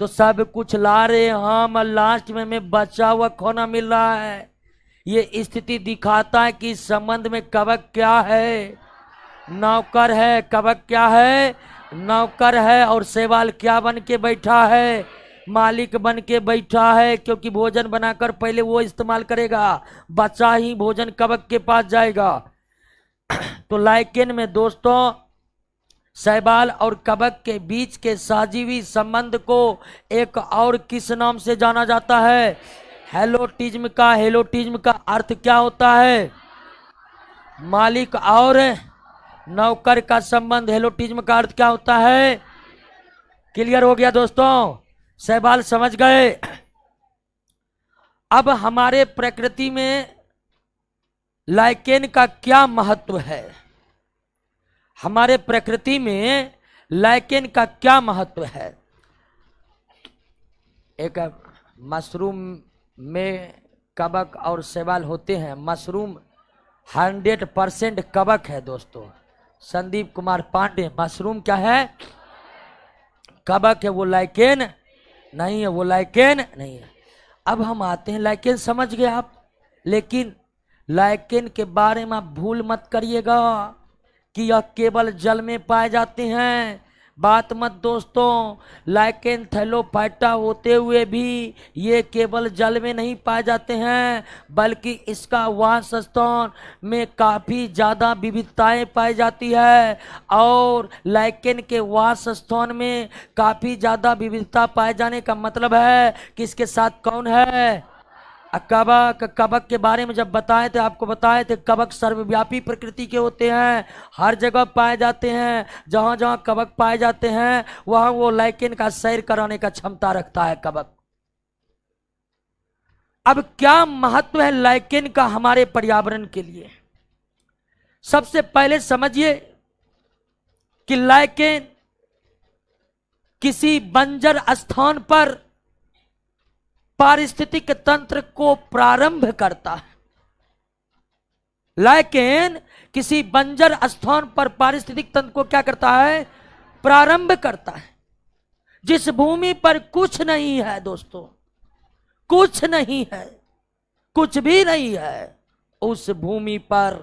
तो सब कुछ ला रहे हम, लास्ट में बचा हुआ खाना मिल रहा है। ये स्थिति दिखाता है कि इस संबंध में कवक क्या है? नौकर है। कवक क्या है? नौकर है। और शैवाल क्या बन के बैठा है? मालिक बन के बैठा है, क्योंकि भोजन बनाकर पहले वो इस्तेमाल करेगा, बचा ही भोजन कवक के पास जाएगा। तो लाइकेन में दोस्तों शैवाल और कवक के बीच के सहजीवी संबंध को एक और किस नाम से जाना जाता है? हेलोटिज्म का। हेलोटिज्म का अर्थ क्या होता है? मालिक और नौकर का संबंध। हेलोटिज्म का अर्थ क्या होता है? क्लियर हो गया दोस्तों? शैवाल समझ गए? अब हमारे प्रकृति में लाइकेन का क्या महत्व है? हमारे प्रकृति में लाइकेन का क्या महत्व है? एक मशरूम में कवक और शैवाल होते हैं। मशरूम 100% कवक है दोस्तों। संदीप कुमार पांडे, मशरूम क्या है? कवक है। वो लाइकेन नहीं है, वो लाइकेन नहीं है। अब हम आते हैं, लाइकेन समझ गए आप, लेकिन लाइकेन के बारे में आप भूल मत करिएगा कि यह केवल जल में पाए जाते हैं। बात मत दोस्तों, लाइकेन थैलोफाइटा होते हुए भी ये केवल जल में नहीं पाए जाते हैं, बल्कि इसका वासस्थान में काफ़ी ज़्यादा विविधताएं पाई जाती है। और लाइकेन के वासस्थान में काफ़ी ज़्यादा विविधता पाए जाने का मतलब है कि इसके साथ कौन है? कवक। कवक के बारे में जब बताए थे, आपको बताए थे, कवक सर्वव्यापी प्रकृति के होते हैं, हर जगह पाए जाते हैं। जहां जहां कवक पाए जाते हैं वहां वो लाइकेन का सैर कराने का क्षमता रखता है कवक। अब क्या महत्व है लाइकेन का हमारे पर्यावरण के लिए? सबसे पहले समझिए कि लाइकेन किसी बंजर स्थान पर पारिस्थितिक तंत्र को प्रारंभ करता है। लेकिन किसी बंजर स्थान पर पारिस्थितिक तंत्र को क्या करता है? प्रारंभ करता है। जिस भूमि पर कुछ नहीं है दोस्तों, कुछ नहीं है, कुछ भी नहीं है, उस भूमि पर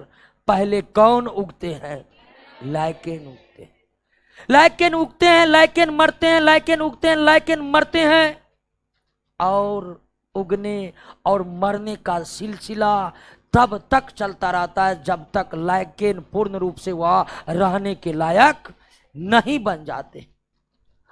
पहले कौन उगते हैं? लाइकेन उगते हैं। लाइकेन उगते हैं, लाइकेन मरते हैं, लाइकेन उगते हैं, लाइकेन मरते हैं। और उगने और मरने का सिलसिला तब तक चलता रहता है जब तक लाइकेन पूर्ण रूप से वह रहने के लायक नहीं बन जाते।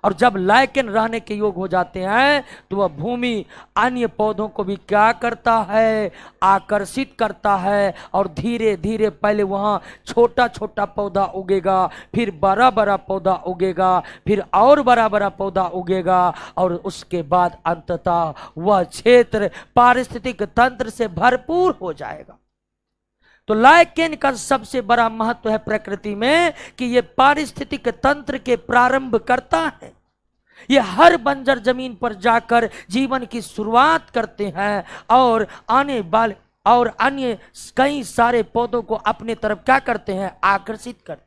और जब लाइकेन रहने के योग हो जाते हैं तो वह भूमि अन्य पौधों को भी क्या करता है? आकर्षित करता है। और धीरे धीरे पहले वहाँ छोटा छोटा पौधा उगेगा, फिर बड़ा बड़ा पौधा उगेगा, फिर और बड़ा बड़ा पौधा उगेगा, और उसके बाद अंततः वह क्षेत्र पारिस्थितिक तंत्र से भरपूर हो जाएगा। तो लाइकेन का सबसे बड़ा महत्व है प्रकृति में कि ये पारिस्थितिक तंत्र के प्रारंभ करता है। ये हर बंजर जमीन पर जाकर जीवन की शुरुआत करते हैं और आने वाले और अन्य कई सारे पौधों को अपने तरफ क्या करते हैं? आकर्षित करते।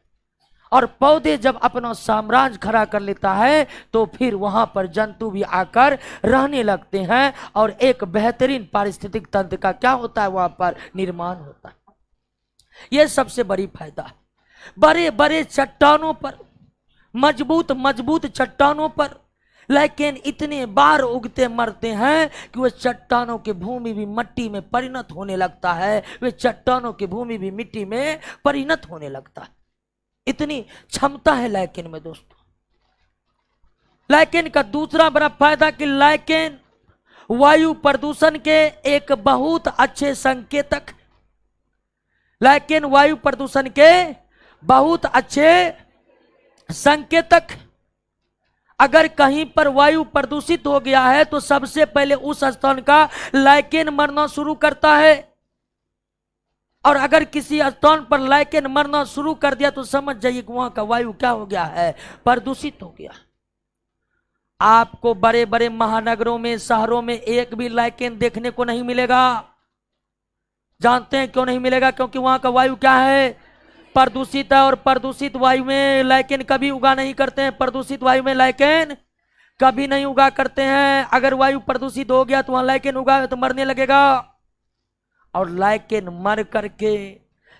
और पौधे जब अपना साम्राज्य खड़ा कर लेता है तो फिर वहां पर जंतु भी आकर रहने लगते हैं और एक बेहतरीन पारिस्थितिक तंत्र का क्या होता है? वहां पर निर्माण होता है। यह सबसे बड़ी फायदा है। बड़े बड़े चट्टानों पर, मजबूत मजबूत चट्टानों पर लेकिन इतने बार उगते मरते हैं कि वे चट्टानों की भूमि भी मिट्टी में परिणत होने लगता है। वे चट्टानों की भूमि भी मिट्टी में परिणत होने लगता है। इतनी क्षमता है लाइकेन में दोस्तों। लाइकेन का दूसरा बड़ा फायदा कि लाइकेन वायु प्रदूषण के एक बहुत अच्छे संकेतक। लाइकेन वायु प्रदूषण के बहुत अच्छे संकेतक। अगर कहीं पर वायु प्रदूषित हो गया है तो सबसे पहले उस स्थान का लाइकेन मरना शुरू करता है। और अगर किसी स्थान पर लाइकेन मरना शुरू कर दिया तो समझ जाइए कि वहां का वायु क्या हो गया है? प्रदूषित हो गया। आपको बड़े बड़े महानगरों में, शहरों में एक भी लाइकेन देखने को नहीं मिलेगा। जानते हैं क्यों नहीं मिलेगा? क्योंकि वहां का वायु क्या है? प्रदूषित है। और प्रदूषित वायु में लाइकेन कभी उगा नहीं करते हैं। प्रदूषित वायु में लाइकेन कभी नहीं उगा करते हैं। अगर वायु प्रदूषित हो गया तो वहां लाइकेन उगा तो मरने लगेगा। और लाइकेन मर करके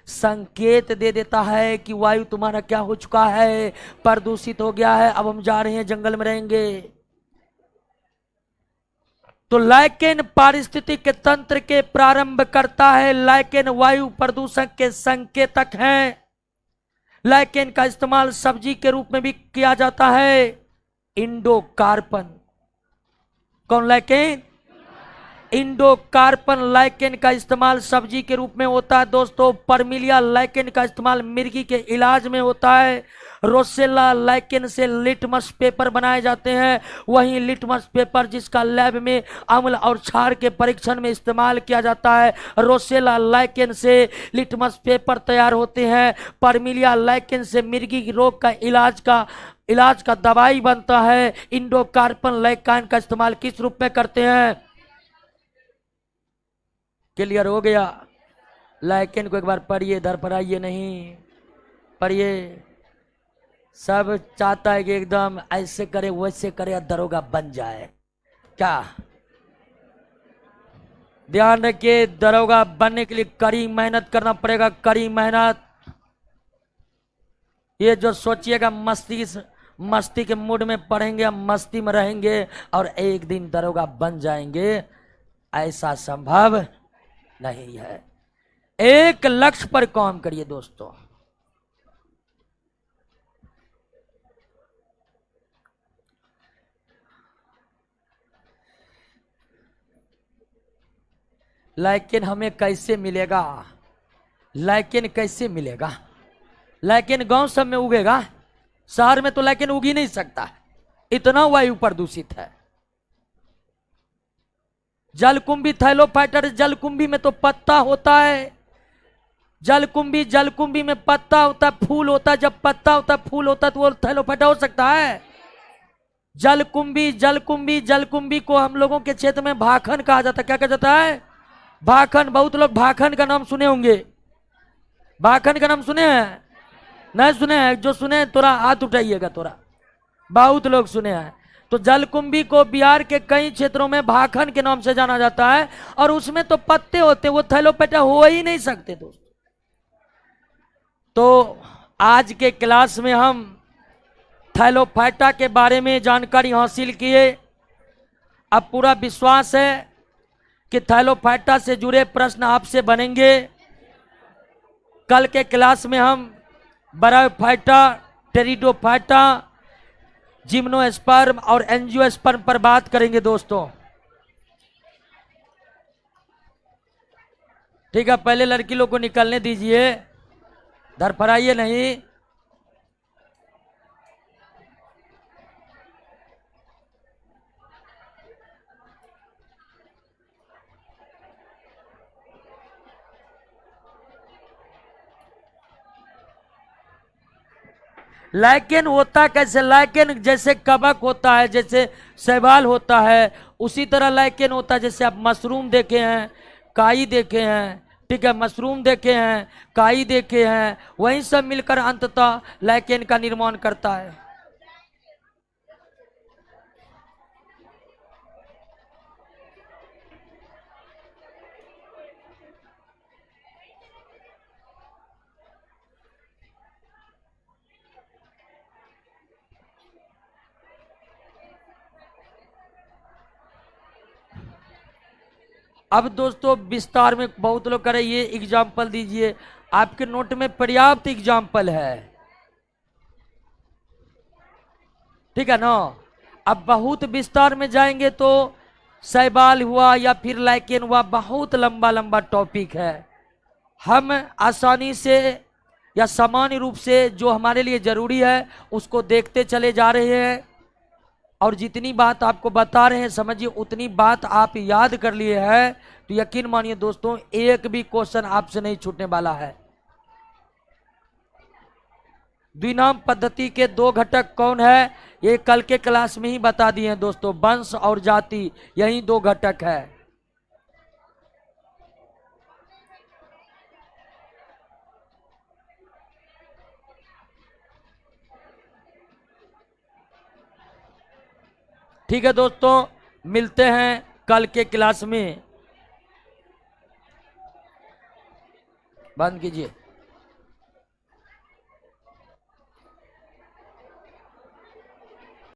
संकेत दे देता है कि वायु तुम्हारा क्या हो चुका है? प्रदूषित हो गया है, अब हम जा रहे हैं, जंगल में रहेंगे। तो लाइकेन पारिस्थितिक तंत्र के प्रारंभ करता है। लाइकेन वायु प्रदूषण के संकेतक हैं। लाइकेन का इस्तेमाल सब्जी के रूप में भी किया जाता है। इंडोकार्पन। कौन लाइकेन? इंडोकार्पन लाइकेन का इस्तेमाल सब्जी के रूप में होता है दोस्तों। परमिलिया लाइकेन का इस्तेमाल मिर्गी के इलाज में होता है। रोसेला लाइकेन से लिटमस पेपर बनाए जाते हैं। वहीं लिटमस पेपर जिसका लैब में अम्ल और क्षार के परीक्षण में इस्तेमाल किया जाता है, रोसेला लाइकेन से लिटमस पेपर तैयार होते हैं। परमिलिया लाइकेन से मिर्गी रोग का इलाज का दवाई बनता है। इंडोकार्पन लाइकेन का इस्तेमाल किस रूप में करते हैं? क्लियर हो गया? लाइकेन को एक बार पढ़िए, इधर पर आइए नहीं, पढ़िए। सब चाहता है कि एकदम ऐसे करे वैसे करे दरोगा बन जाए। क्या ध्यान रखिए, दरोगा बनने के लिए कड़ी मेहनत करना पड़ेगा, कड़ी मेहनत। ये जो सोचिएगा मस्ती के मूड में पढ़ेंगे, मस्ती में रहेंगे और एक दिन दरोगा बन जाएंगे, ऐसा संभव नहीं है। एक लक्ष्य पर काम करिए दोस्तों। लाइकेन हमें कैसे मिलेगा? लाइकेन कैसे मिलेगा? लाइकेन गांव सब में उगेगा, शहर में तो लाइकेन उग ही नहीं सकता, इतना वायु प्रदूषित है। जलकुंभी थैलोफाइटर, जलकुंभी में तो पत्ता होता है। जलकुंभी में पत्ता होता है, फूल होता है। जब पत्ता होता है, फूल होता है तो वो थैलोफाइटा हो सकता है? जलकुंभी, जलकुंभी, जलकुंभी को हम लोगों के क्षेत्र में भाखन कहा जाता है। क्या कहा जाता है? भाखन। बहुत लोग भाखन का नाम सुने होंगे। भाखन का नाम सुने हैं? नहीं सुने हैं? जो सुने थोड़ा हाथ उठाइएगा। थोड़ा बहुत लोग सुने हैं। तो जलकुंभी को बिहार के कई क्षेत्रों में भाखन के नाम से जाना जाता है। और उसमें तो पत्ते होते, वो थैलोपेटा हो ही नहीं सकते दोस्त। तो आज के क्लास में हम थैलोफाइटा के बारे में जानकारी हासिल किए। अब पूरा विश्वास है कि थैलोफाइटा से जुड़े प्रश्न आपसे बनेंगे। कल के क्लास में हम ब्रायोफाइटा, टेरिडोफाइटा, जिम्नोस्पर्म और एंजियोस्पर्म पर बात करेंगे दोस्तों। ठीक है, पहले लड़की लोग को निकलने दीजिए, धरफराइए नहीं। लाइकेन होता कैसे? लाइकेन जैसे कवक होता है, जैसे शैवाल होता है, उसी तरह लाइकेन होता है। जैसे आप मशरूम देखे हैं, काई देखे हैं, ठीक है, मशरूम देखे हैं, काई देखे हैं, वही सब मिलकर अंततः लाइकेन का निर्माण करता है। अब दोस्तों विस्तार में बहुत लोग कह रहे ये एग्जाम्पल दीजिए। आपके नोट में पर्याप्त एग्जाम्पल है, ठीक है ना। अब बहुत विस्तार में जाएंगे तो शैवाल हुआ या फिर लाइकेन हुआ, बहुत लंबा लंबा टॉपिक है। हम आसानी से या सामान्य रूप से जो हमारे लिए जरूरी है उसको देखते चले जा रहे हैं। और जितनी बात आपको बता रहे हैं समझिए उतनी बात आप याद कर लिए हैं, तो यकीन मानिए दोस्तों एक भी क्वेश्चन आपसे नहीं छूटने वाला है। द्विनाम पद्धति के दो घटक कौन है? ये कल के क्लास में ही बता दिए हैं दोस्तों, वंश और जाति, यही दो घटक है। ठीक है दोस्तों, मिलते हैं कल के क्लास में। बंद कीजिए।